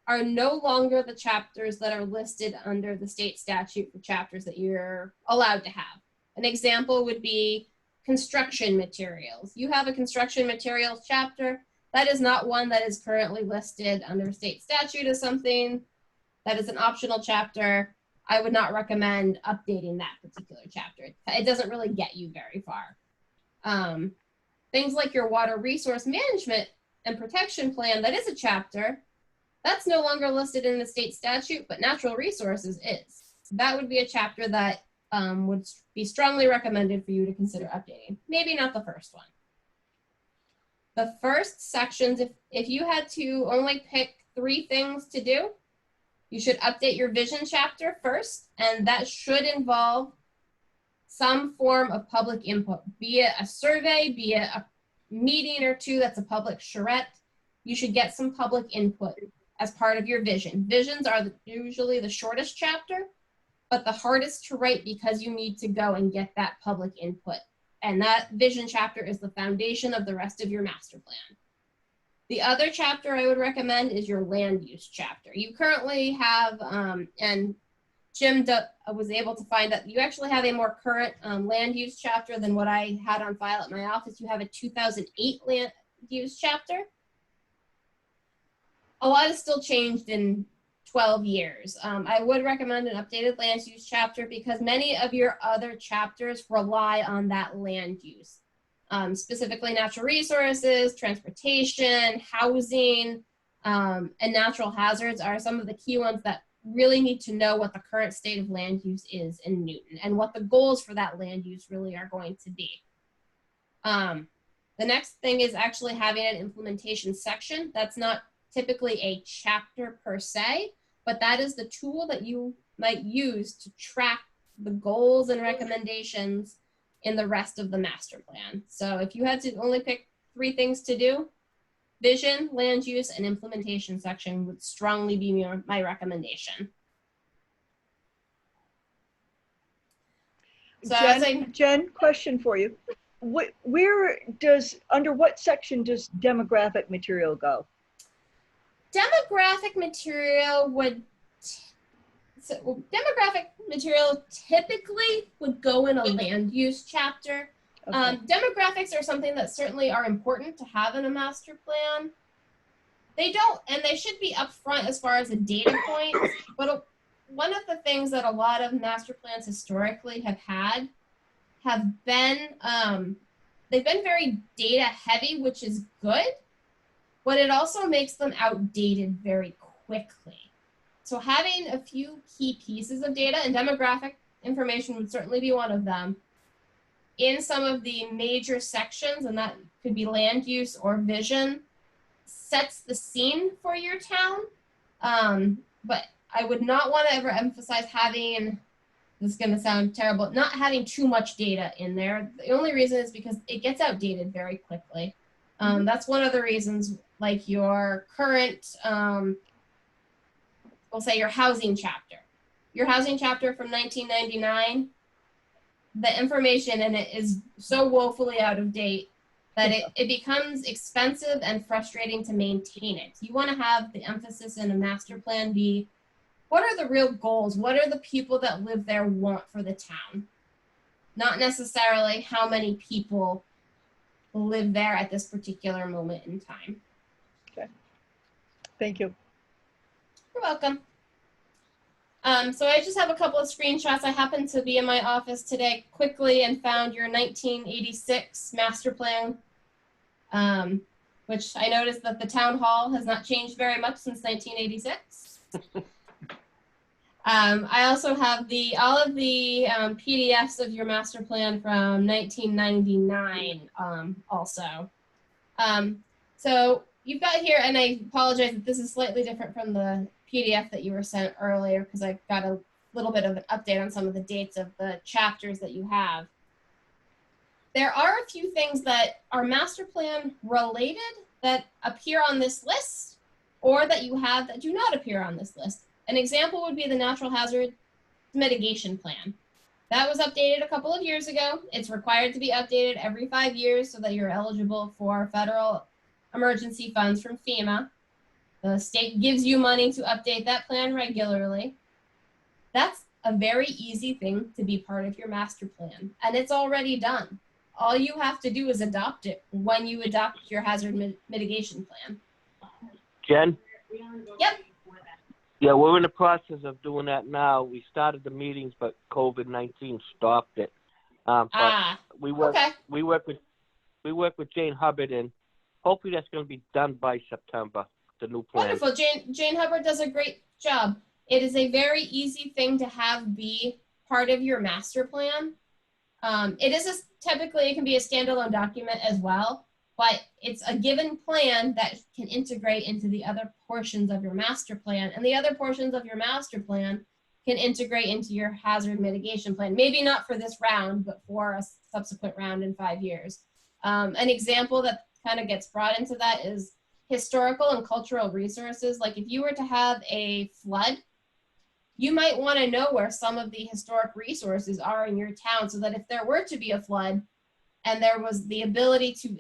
are no longer the chapters that are listed under the state statute for chapters that you're allowed to have. An example would be construction materials. You have a construction materials chapter. That is not one that is currently listed under state statute as something that is an optional chapter. I would not recommend updating that particular chapter. It doesn't really get you very far. Things like your water resource management and protection plan, that is a chapter. That's no longer listed in the state statute, but natural resources is. That would be a chapter that would be strongly recommended for you to consider updating. Maybe not the first one. The first sections, if you had to only pick 3 things to do, you should update your vision chapter first, and that should involve some form of public input, be it a survey, be it a meeting or 2 that's a public charrette. You should get some public input as part of your vision. Visions are usually the shortest chapter, but the hardest to write because you need to go and get that public input. And that vision chapter is the foundation of the rest of your master plan. The other chapter I would recommend is your land use chapter. You currently have, and Jim was able to find that you actually have a more current land use chapter than what I had on file at my office. You have a 2008 land use chapter. A lot has still changed in 12 years. I would recommend an updated land use chapter because many of your other chapters rely on that land use. Specifically natural resources, transportation, housing, and natural hazards are some of the key ones that really need to know what the current state of land use is in Newton and what the goals for that land use really are going to be. The next thing is actually having an implementation section. That's not typically a chapter per se, but that is the tool that you might use to track the goals and recommendations in the rest of the master plan. So if you had to only pick 3 things to do, vision, land use, and implementation section would strongly be my recommendation. So Jen, question for you. Under what section does demographic material go? Demographic material typically would go in a land use chapter. Okay. Demographics are something that certainly are important to have in a master plan. They don't, and they should be upfront as far as a data point, but one of the things that a lot of master plans historically have been, they've been very data heavy, which is good, but it also makes them outdated very quickly. So having a few key pieces of data, and demographic information would certainly be one of them, in some of the major sections, and that could be land use or vision, sets the scene for your town. But I would not want to ever emphasize having, this is going to sound terrible, not having too much data in there. The only reason is because it gets outdated very quickly. That's one of the reasons, like your current, we'll say your housing chapter. Your housing chapter from 1999, the information in it is so woefully out of date that it becomes expensive and frustrating to maintain it. You want to have the emphasis in a master plan be, what are the real goals? What are the people that live there want for the town? Not necessarily how many people live there at this particular moment in time. Okay. Thank you. You're welcome. So I just have a couple of screenshots. I happened to be in my office today quickly and found your 1986 master plan, which I noticed that the town hall has not changed very much since 1986. I also have all of the PDFs of your master plan from 1999 also. So you've got here, and I apologize that this is slightly different from the PDF that you were sent earlier because I got a little bit of an update on some of the dates of the chapters that you have. There are a few things that are master plan related that appear on this list or that you have that do not appear on this list. An example would be the Natural Hazard Mitigation Plan. That was updated a couple of years ago. It's required to be updated every 5 years so that you're eligible for federal emergency funds from FEMA. The state gives you money to update that plan regularly. That's a very easy thing to be part of your master plan, and it's already done. All you have to do is adopt it when you adopt your hazard mitigation plan. Jen? Yep. Yeah, we're in the process of doing that now. We started the meetings, but COVID-19 stopped it. We work with Jane Hubbard, and hopefully that's going to be done by September. The new plan. Wonderful. Jane Hubbard does a great job. It is a very easy thing to have be part of your master plan. Typically it can be a standalone document as well, but it's a given plan that can integrate into the other portions of your master plan, and the other portions of your master plan can integrate into your hazard mitigation plan. Maybe not for this round, but for a subsequent round in 5 years. An example that kind of gets brought into that is historical and cultural resources. Like if you were to have a flood, you might want to know where some of the historic resources are in your town, so that if there were to be a flood and there was the ability to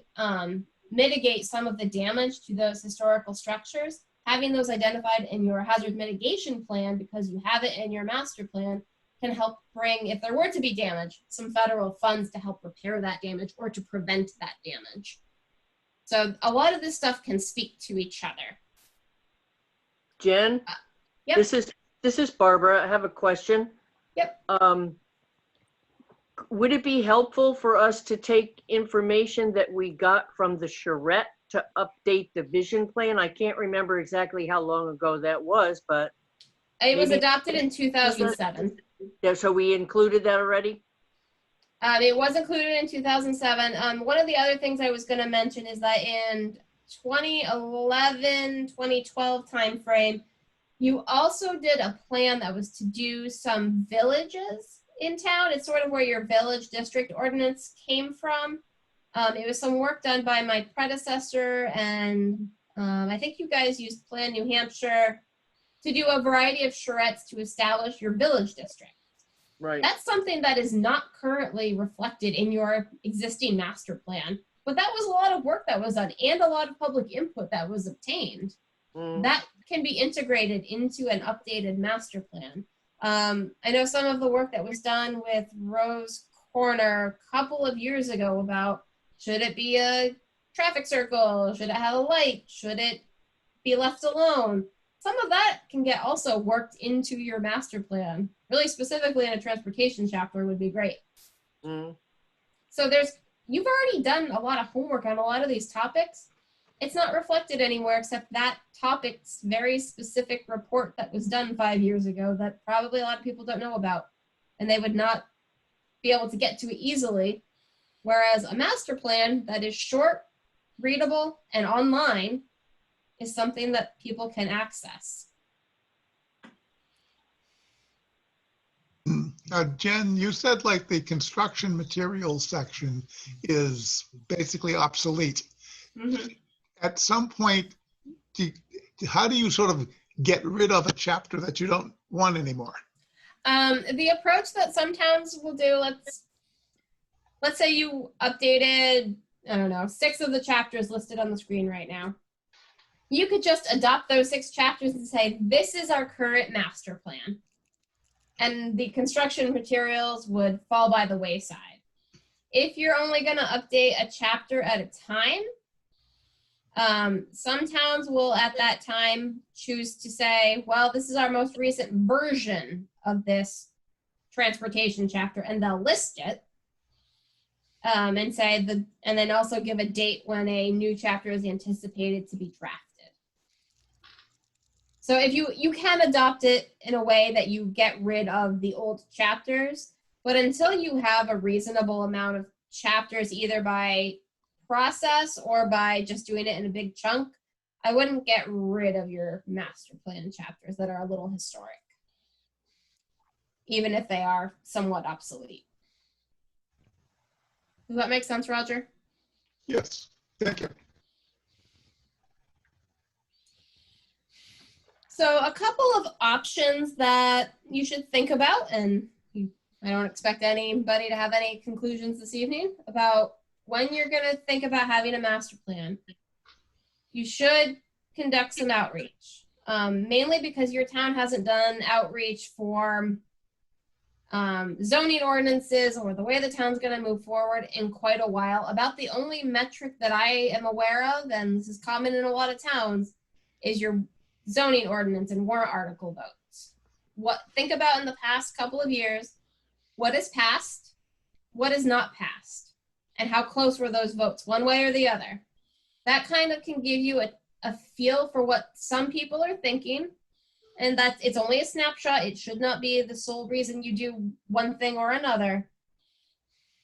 mitigate some of the damage to those historical structures, having those identified in your hazard mitigation plan, because you have it in your master plan, can help bring, if there were to be damage, some federal funds to help repair that damage or to prevent that damage. So a lot of this stuff can speak to each other. Jen? Yep. This is Barbara. I have a question. Yep. Would it be helpful for us to take information that we got from the charrette to update the vision plan? I can't remember exactly how long ago that was, but it was adopted in 2007. Yeah, so we included that already? It was included in 2007. One of the other things I was going to mention is that in 2011, 2012 timeframe, you also did a plan that was to do some villages in town. It's sort of where your village district ordinance came from. It was some work done by my predecessor, and I think you guys used Plan New Hampshire to do a variety of charrettes to establish your village district. Right. That's something that is not currently reflected in your existing master plan, but that was a lot of work that was done and a lot of public input that was obtained. That can be integrated into an updated master plan. I know some of the work that was done with Rose Corner a couple of years ago about, should it be a traffic circle? Should it have a light? Should it be left alone? Some of that can get also worked into your master plan. Really specifically in a transportation chapter would be great. So you've already done a lot of homework on a lot of these topics. It's not reflected anywhere except that topic's very specific report that was done 5 years ago that probably a lot of people don't know about, and they would not be able to get to it easily. Whereas a master plan that is short, readable, and online is something that people can access. Jen, you said like the construction materials section is basically obsolete. At some point, how do you sort of get rid of a chapter that you don't want anymore? The approach that some towns will do, let's say you updated, I don't know, 6 of the chapters listed on the screen right now. You could just adopt those 6 chapters and say, this is our current master plan. And the construction materials would fall by the wayside. If you're only going to update a chapter at a time, some towns will at that time choose to say, well, this is our most recent version of this transportation chapter, and they'll list it and say and then also give a date when a new chapter is anticipated to be drafted. So if you can adopt it in a way that you get rid of the old chapters, but until you have a reasonable amount of chapters, either by process or by just doing it in a big chunk, I wouldn't get rid of your master plan chapters that are a little historic, even if they are somewhat obsolete. Does that make sense, Roger? Yes, thank you. So a couple of options that you should think about, and I don't expect anybody to have any conclusions this evening about when you're going to think about having a master plan. You should conduct some outreach, mainly because your town hasn't done outreach for zoning ordinances or the way the town's going to move forward in quite a while. About the only metric that I am aware of, and this is common in a lot of towns, is your zoning ordinance and warrant article votes. Think about in the past couple of years, what is passed, what is not passed, and how close were those votes, one way or the other. That kind of can give you a feel for what some people are thinking, and that it's only a snapshot. It should not be the sole reason you do one thing or another,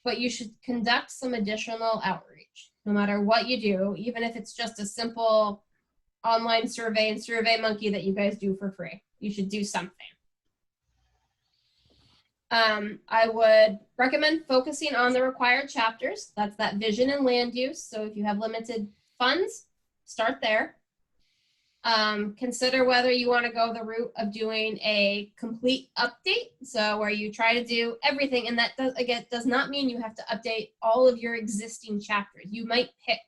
but you should conduct some additional outreach, no matter what you do, even if it's just a simple online survey and SurveyMonkey that you guys do for free. You should do something. I would recommend focusing on the required chapters. That's that vision and land use. So if you have limited funds, start there. Consider whether you want to go the route of doing a complete update. So where you try to do everything, and that does not mean you have to update all of your existing chapters. You might pick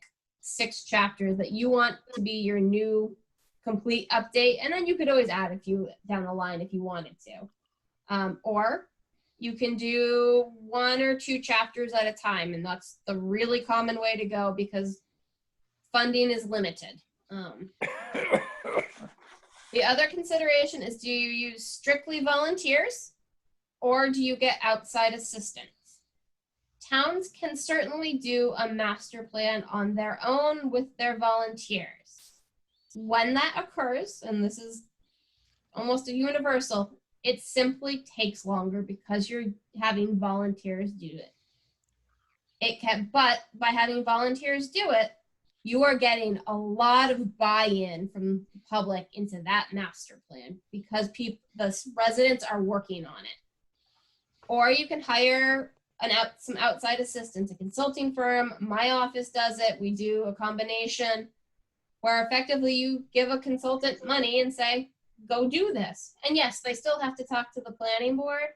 6 chapters that you want to be your new complete update, and then you could always add a few down the line if you wanted to. Or you can do 1 or 2 chapters at a time, and that's the really common way to go because funding is limited. The other consideration is, do you use strictly volunteers or do you get outside assistance? Towns can certainly do a master plan on their own with their volunteers. When that occurs, and this is almost a universal, it simply takes longer because you're having volunteers do it. But by having volunteers do it, you are getting a lot of buy-in from the public into that master plan because the residents are working on it. Or you can hire some outside assistance, a consulting firm. My office does it. We do a combination where effectively you give a consultant money and say, go do this. And yes, they still have to talk to the planning board.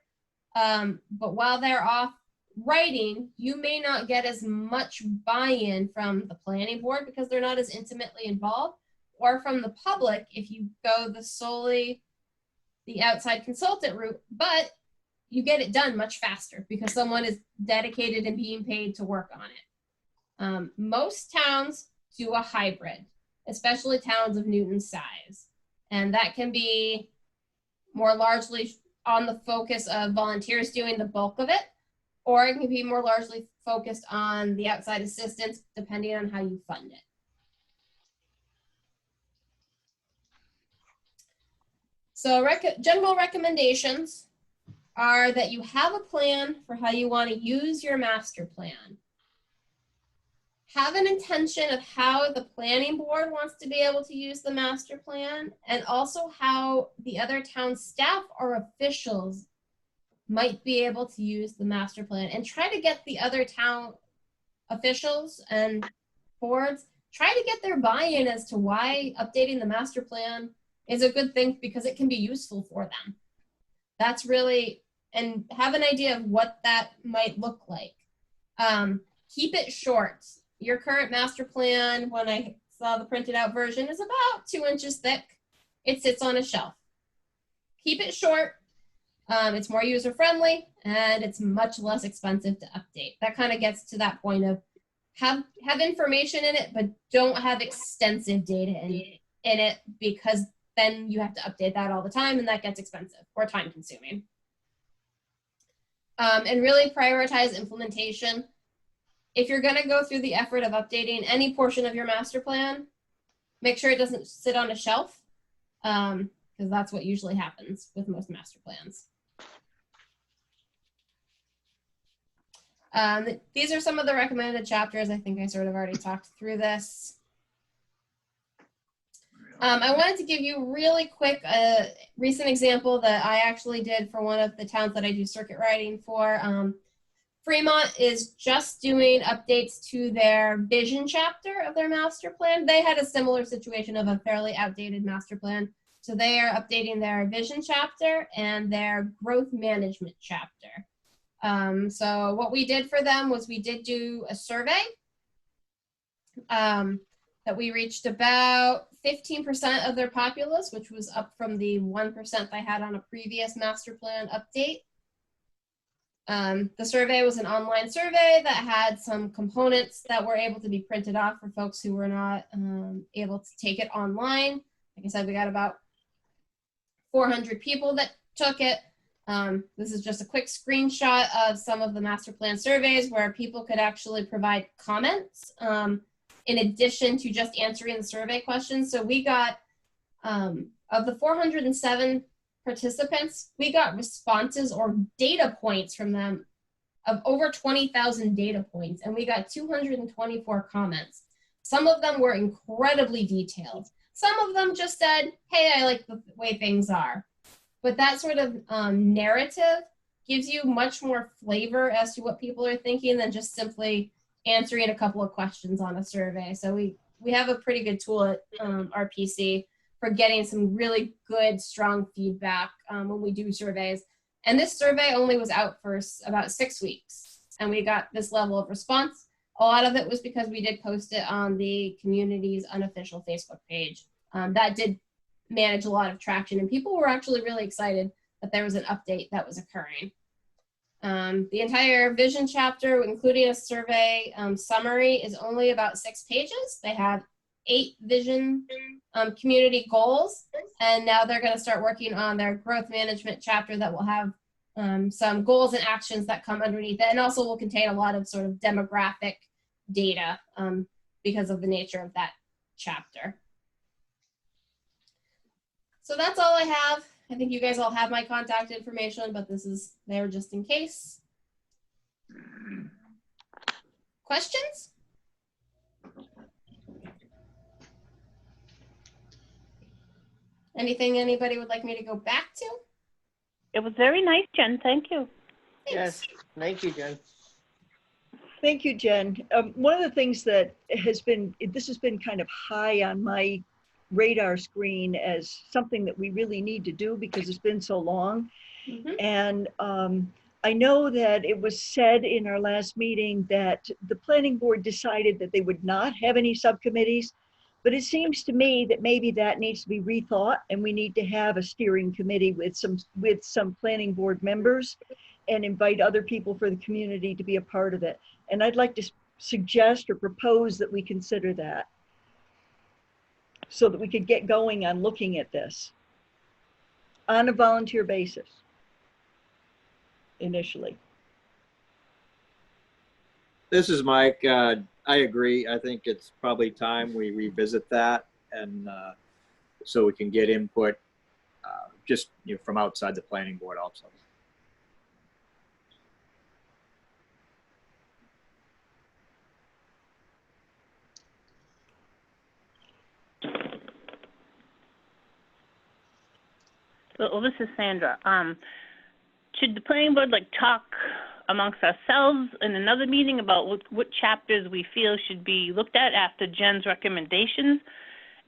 But while they're off writing, you may not get as much buy-in from the planning board because they're not as intimately involved, or from the public if you go solely the outside consultant route, but you get it done much faster because someone is dedicated and being paid to work on it. Most towns do a hybrid, especially towns of Newton's size. And that can be more largely on the focus of volunteers doing the bulk of it, or it can be more largely focused on the outside assistance, depending on how you fund it. So general recommendations are that you have a plan for how you want to use your master plan. Have an intention of how the planning board wants to be able to use the master plan, and also how the other town staff or officials might be able to use the master plan, and try to get the other town officials and boards, try to get their buy-in as to why updating the master plan is a good thing because it can be useful for them. That's really, and have an idea of what that might look like. Keep it short. Your current master plan, when I saw the printed out version, is about 2 inches thick. It sits on a shelf. Keep it short. It's more user-friendly, and it's much less expensive to update. That kind of gets to that point of have information in it, but don't have extensive data in it, because then you have to update that all the time, and that gets expensive or time-consuming. And really prioritize implementation. If you're going to go through the effort of updating any portion of your master plan, make sure it doesn't sit on a shelf, because that's what usually happens with most master plans. These are some of the recommended chapters. I think I sort of already talked through this. I wanted to give you really quick a recent example that I actually did for one of the towns that I do circuit riding for. Fremont is just doing updates to their vision chapter of their master plan. They had a similar situation of a fairly outdated master plan. So they are updating their vision chapter and their growth management chapter. So what we did for them was we did do a survey that we reached about 15% of their populace, which was up from the 1% I had on a previous master plan update. The survey was an online survey that had some components that were able to be printed off for folks who were not able to take it online. Like I said, we got about 400 people that took it. This is just a quick screenshot of some of the master plan surveys where people could actually provide comments in addition to just answering the survey questions. So we got, of the 407 participants, we got responses or data points from them of over 20,000 data points, and we got 224 comments. Some of them were incredibly detailed. Some of them just said, hey, I like the way things are. But that sort of narrative gives you much more flavor as to what people are thinking than just simply answering a couple of questions on a survey. So we have a pretty good tool at RPC for getting some really good, strong feedback when we do surveys. And this survey only was out for about 6 weeks, and we got this level of response. A lot of it was because we did post it on the community's unofficial Facebook page. That did manage a lot of traction, and people were actually really excited that there was an update that was occurring. The entire vision chapter, including a survey summary, is only about 6 pages. They have 8 vision community goals, and now they're going to start working on their growth management chapter that will have some goals and actions that come underneath it, and also will contain a lot of sort of demographic data because of the nature of that chapter. So that's all I have. I think you guys all have my contact information, but this is there just in case. Questions? Anything anybody would like me to go back to? It was very nice, Jen. Thank you. Yes, thank you, Jen. Thank you, Jen. One of the things that has been kind of high on my radar screen as something that we really need to do because it's been so long. Mm-hmm. And I know that it was said in our last meeting that the planning board decided that they would not have any subcommittees, but it seems to me that maybe that needs to be rethought, and we need to have a steering committee with some planning board members and invite other people for the community to be a part of it. And I'd like to suggest or propose that we consider that, so that we could get going on looking at this on a volunteer basis initially. This is Mike. I agree. I think it's probably time we revisit that, and so we can get input just from outside the planning board also. Well, this is Sandra. Should the planning board talk amongst ourselves in another meeting about what chapters we feel should be looked at after Jen's recommendations,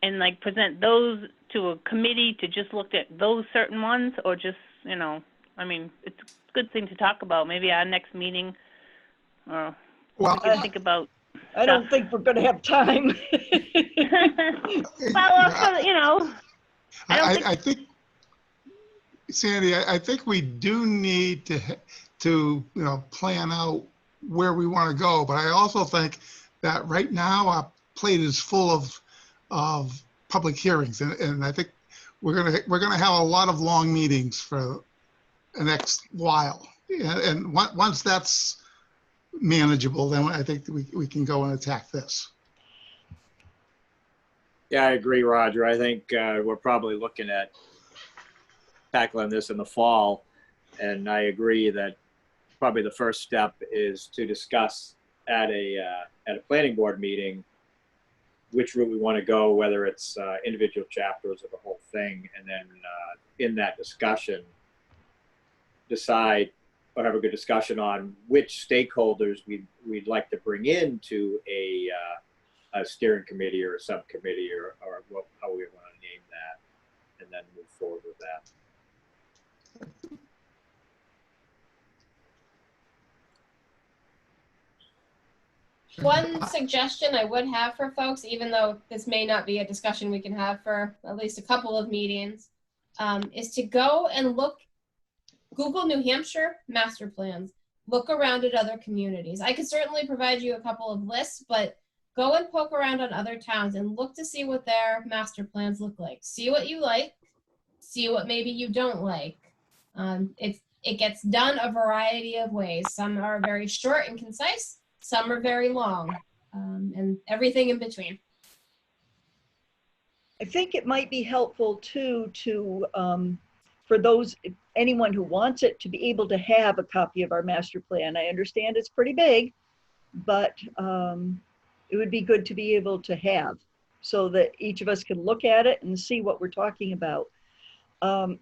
and present those to a committee to just look at those certain ones, or just, I mean, it's a good thing to talk about. Maybe our next meeting, or Well, we can think about. I don't think we're going to have time. Well, I think, Sandy, I think we do need to plan out where we want to go. But I also think that right now our plate is full of public hearings, and I think we're gonna have a lot of long meetings for the next while. And once that's manageable, then I think we can go and attack this. Yeah, I agree, Roger. I think we're probably looking at tackling this in the fall, and I agree that probably the first step is to discuss at a planning board meeting which route we want to go, whether it's individual chapters or the whole thing, and then in that discussion decide or have a good discussion on which stakeholders we'd like to bring into a steering committee or a subcommittee or how we want to name that. and then move forward with that. One suggestion I would have for folks, even though this may not be a discussion we can have for at least a couple of meetings, is to go and Google New Hampshire master plans, look around at other communities. I could certainly provide you a couple of lists, but go and poke around on other towns and look to see what their master plans look like. See what you like, see what maybe you don't like. It gets done a variety of ways. Some are very short and concise, some are very long, and everything in between. I think it might be helpful too to, for anyone who wants it, to be able to have a copy of our master plan. I understand it's pretty big, but it would be good to be able to have so that each of us can look at it and see what we're talking about.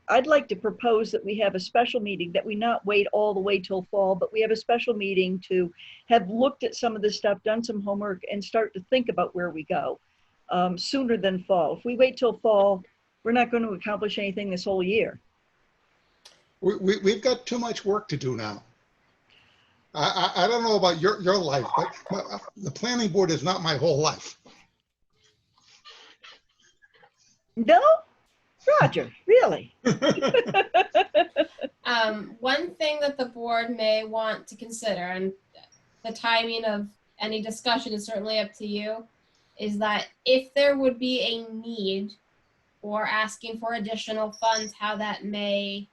I'd like to propose that we have a special meeting, that we not wait all the way till fall, but we have a special meeting to have looked at some of this stuff, done some homework, and start to think about where we go sooner than fall. If we wait till fall, we're not going to accomplish anything this whole year. We've got too much work to do now. I don't know about your life, but the planning board is not my whole life. No? Roger, really? One thing that the board may want to consider, and the timing of any discussion is certainly up to you, is that if there would be a need or asking for additional funds, how that may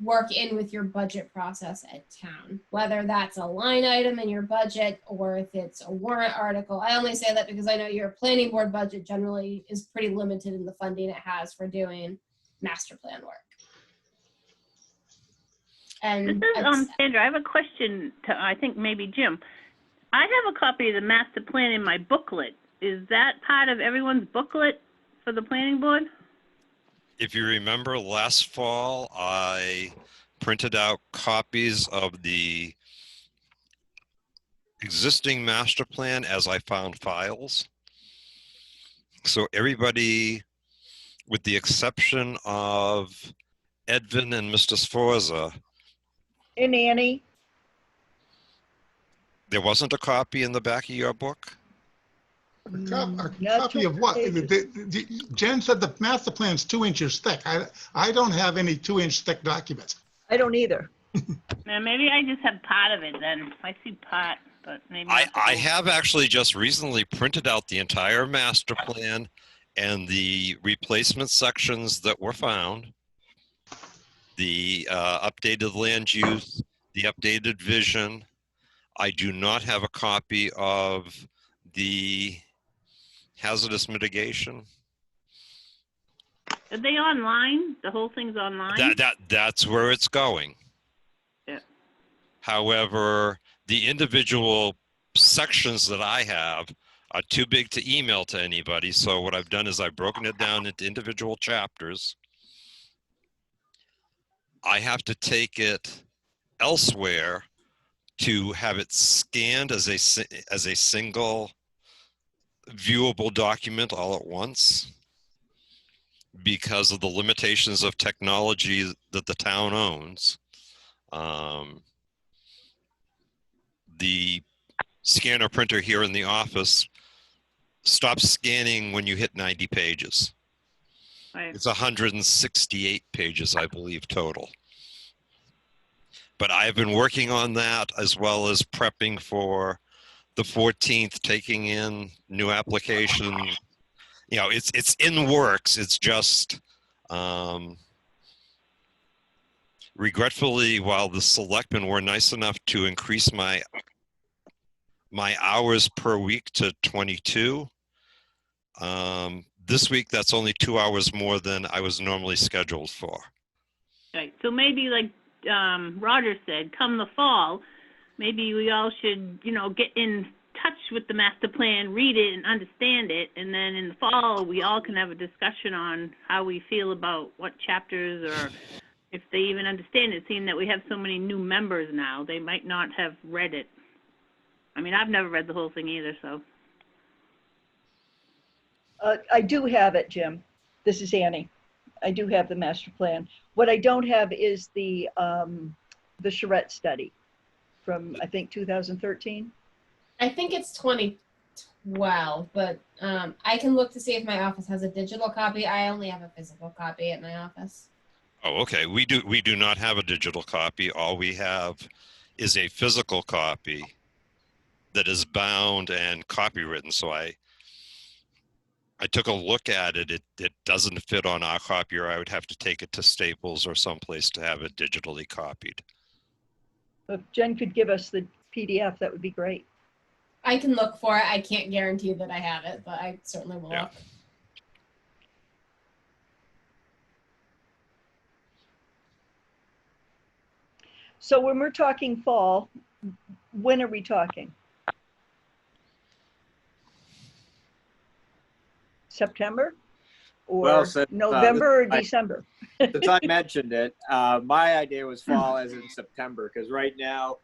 work in with your budget process at town, whether that's a line item in your budget or if it's a warrant article. I only say that because I know your planning board budget generally is pretty limited in the funding it has for doing master plan work. And this is Sandra. I have a question to, I think maybe Jim. I have a copy of the master plan in my booklet. Is that part of everyone's booklet for the planning board? If you remember last fall, I printed out copies of the existing master plan as I found files. So everybody, with the exception of Edvin and Mr. Sforza. And Annie? There wasn't a copy in the back of your book? A copy of what? Jen said the master plan's 2 inches thick. I don't have any 2-inch thick documents. I don't either. Now, maybe I just have part of it then. I see part, but maybe I have actually just recently printed out the entire master plan and the replacement sections that were found, the updated land use, the updated vision. I do not have a copy of the hazardous mitigation. Are they online? The whole thing's online? That's where it's going. Yeah. However, the individual sections that I have are too big to email to anybody. So what I've done is I've broken it down into individual chapters. I have to take it elsewhere to have it scanned as a single viewable document all at once because of the limitations of technology that the town owns. The scanner printer here in the office stops scanning when you hit 90 pages. Right. It's 168 pages, I believe, total. But I've been working on that as well as prepping for the 14th, taking in new applications. You know, it's in works. It's just, regretfully, while the selectmen were nice enough to increase my hours per week to 22, this week that's only 2 hours more than I was normally scheduled for. Right. So maybe like Roger said, come the fall, maybe we all should, get in touch with the master plan, read it and understand it. And then in the fall, we all can have a discussion on how we feel about what chapters or if they even understand it, seeing that we have so many new members now, they might not have read it. I mean, I've never read the whole thing either, so. I do have it, Jim. This is Annie. I do have the master plan. What I don't have is the charrette study from, I think, 2013. I think it's 2012, but I can look to see if my office has a digital copy. I only have a physical copy at my office. Oh, okay. We do not have a digital copy. All we have is a physical copy that is bound and copywritten. So I took a look at it. It doesn't fit on our copier. I would have to take it to Staples or someplace to have it digitally copied. If Jen could give us the PDF, that would be great. I can look for it. I can't guarantee that I have it, but I certainly will Yeah. look. So when we're talking fall, when are we talking? September? Or Well, since, November or December? Since I mentioned it, my idea was fall as in September, because right now,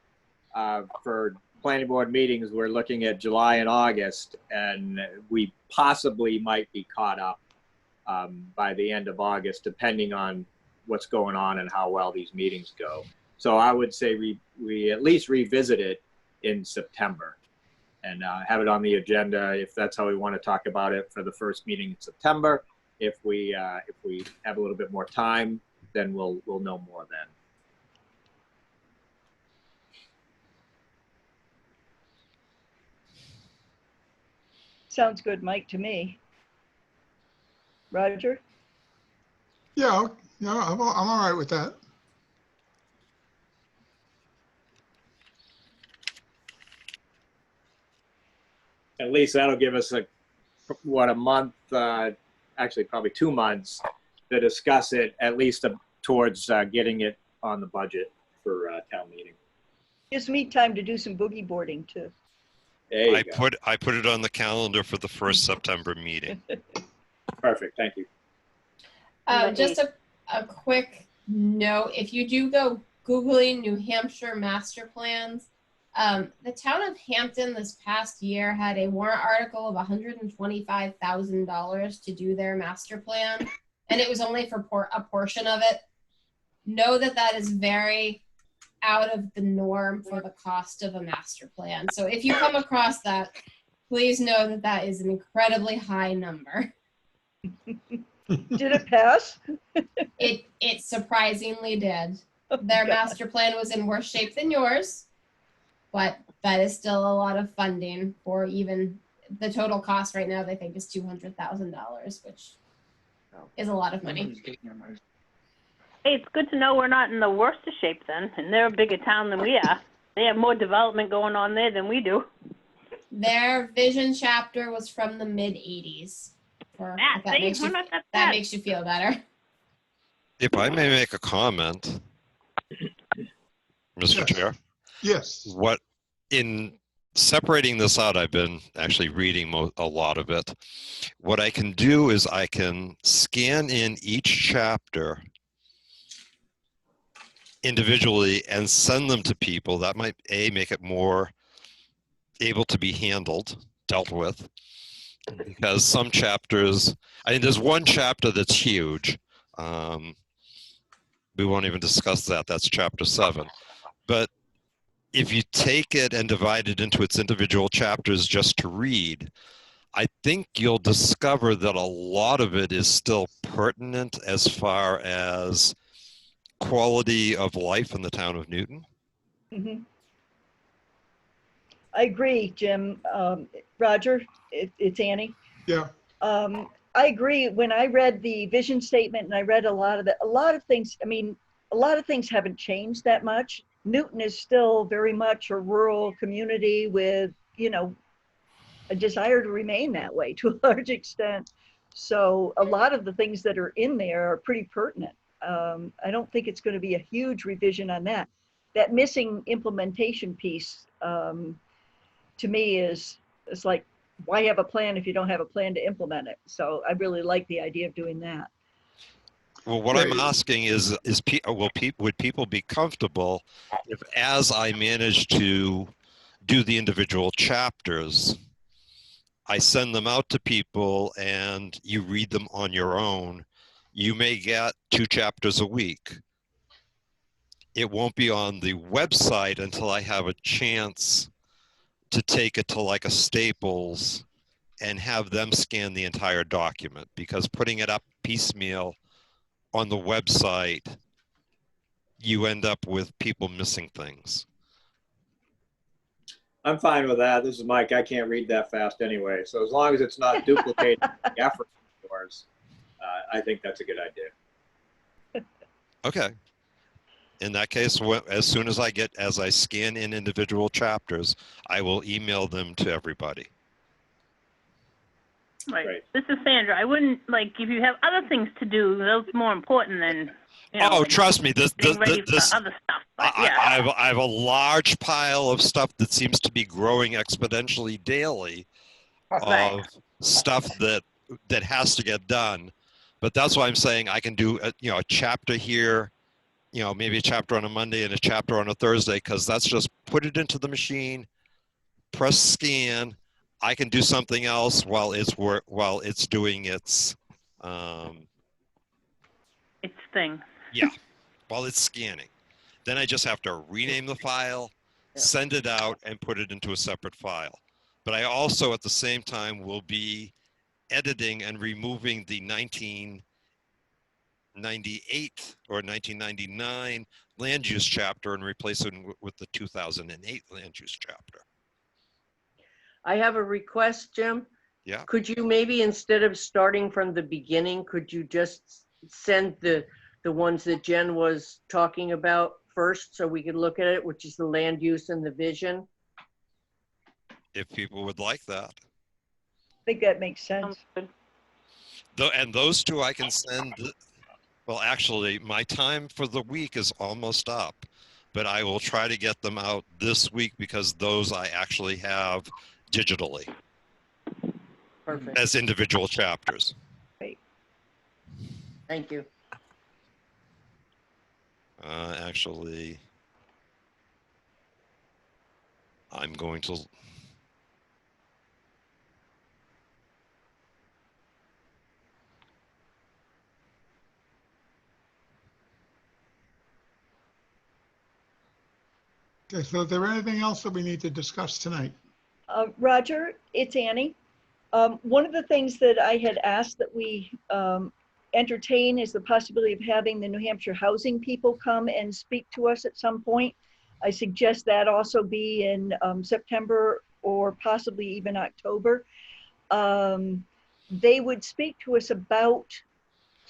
for planning board meetings, we're looking at July and August, and we possibly might be caught up by the end of August, depending on what's going on and how well these meetings go. So I would say we at least revisit it in September and have it on the agenda if that's how we want to talk about it for the first meeting in September. If we have a little bit more time, then we'll know more then. Sounds good, Mike, to me. Roger? Yeah, I'm all right with that. At least that'll give us a month, actually probably 2 months to discuss it, at least towards getting it on the budget for town meeting. Gives me time to do some boogie boarding too. There you I go. put it on the calendar for the first September meeting. Perfect, thank you. Just a quick note, if you do go Googling New Hampshire master plans, the town of Hampton this past year had a warrant article of $125,000 to do their master plan, and it was only for a portion of it. Know that that is very out of the norm for the cost of a master plan. So if you come across that, please know that that is an incredibly high number. Did it pass? It surprisingly did. Their master plan was in worse shape than yours, but that is still a lot of funding for even the total cost right now. They think is $200,000, which is a lot of money. Hey, it's good to know we're not in the worst of shape then, and they're a bigger town than we are. They have more development going on there than we do. Their vision chapter was from the mid-'80s. If that makes you, that makes you feel better. If I may make a comment, Mr. Yes. Chair. Yes. What in separating this out, I've been actually reading a lot of it. What I can do is I can scan in each chapter individually and send them to people. That might make it more able to be dealt with, because some chapters, I mean, there's one chapter that's huge. We won't even discuss that. That's chapter 7. But if you take it and divide it into its individual chapters just to read, I think you'll discover that a lot of it is still pertinent as far as quality of life in the town of Newton. Mm-hmm. I agree, Jim. Roger, it's Annie. Yeah. I agree. When I read the vision statement and I read a lot of things, I mean, a lot of things haven't changed that much. Newton is still very much a rural community with, a desire to remain that way to a large extent. So a lot of the things that are in there are pretty pertinent. I don't think it's going to be a huge revision on that. That missing implementation piece, to me, it's like, why have a plan if you don't have a plan to implement it? So I really like the idea of doing that. Well, what I'm asking is would people be comfortable if, as I manage to do the individual chapters, I send them out to people and you read them on your own you may get 2 chapters a week. It won't be on the website until I have a chance to take it to like a Staples and have them scan the entire document, because putting it up piecemeal on the website, you end up with people missing things. I'm fine with that. This is Mike. I can't read that fast anyway. So as long as it's not duplicating the effort of yours, I think that's a good idea. Okay. In that case, as soon as I scan in individual chapters, I will email them to everybody. Right. Great. This is Sandra. I wouldn't, like, if you have other things to do, those more important than, you know, Oh, like trust me, this getting ready for other stuff. But yeah. I have a large pile of stuff that seems to be growing exponentially daily Right. of stuff that has to get done. But that's why I'm saying I can do a chapter here, maybe a chapter on a Monday and a chapter on a Thursday, because that's just put it into the machine, press scan. I can do something else while it's doing its thing. yeah, while it's scanning. Then I just have to rename the file, send it out, and put it into a separate file. But I also, at the same time, will be editing and removing the 1998 or 1999 land use chapter and replacing it with the 2008 land use chapter. I have a request, Jim. Yeah. Could you maybe, instead of starting from the beginning, could you just send the ones that Jen was talking about first so we could look at it, which is the land use and the vision? If people would like that. I think that makes sense. And those two I can send. Well, actually, my time for the week is almost up, but I will try to get them out this week because those I actually have digitally. Perfect. As individual chapters. Great. Thank you. Actually, I'm going to. Okay, so is there anything else that we need to discuss tonight? Roger, it's Annie. One of the things that I had asked that we entertain is the possibility of having the New Hampshire housing people come and speak to us at some point. I suggest that also be in September or possibly even October. They would speak to us about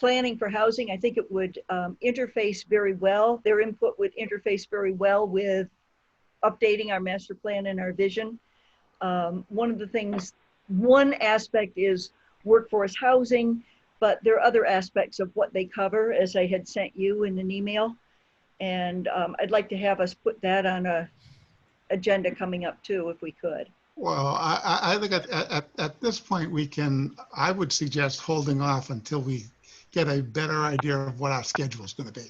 planning for housing. I think it would interface very well. Their input would interface very well with updating our master plan and our vision. One aspect is workforce housing, but there are other aspects of what they cover, as I had sent you in an email. And I'd like to have us put that on a agenda coming up too, if we could. Well, I think at this point I would suggest holding off until we get a better idea of what our schedule is going to be.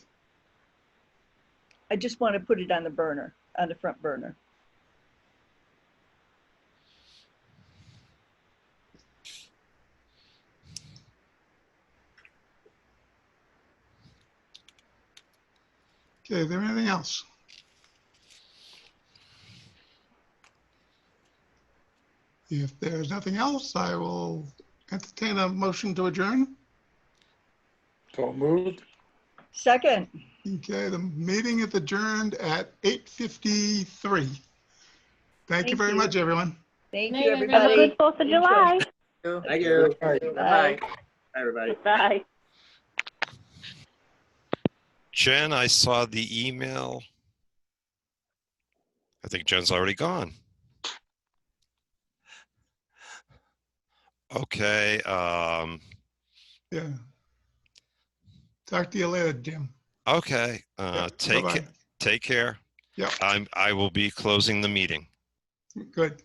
I just want to put it on the burner, on the front burner. Okay, is there anything else? If there's nothing else, I will entertain a motion to adjourn. So moved. Second. Okay, the meeting is adjourned at 8:53. Thank you very much, everyone. Thank Night, you, everybody. Have a everybody. good 4th of July. Thank you. Bye. Bye, everybody. Bye. Jen, I saw the email. I think Jen's already gone. Okay. Yeah. Talk to you later, Jim. Okay. Yeah, Take bye-bye. take care. Yeah. I will be closing the meeting. Good.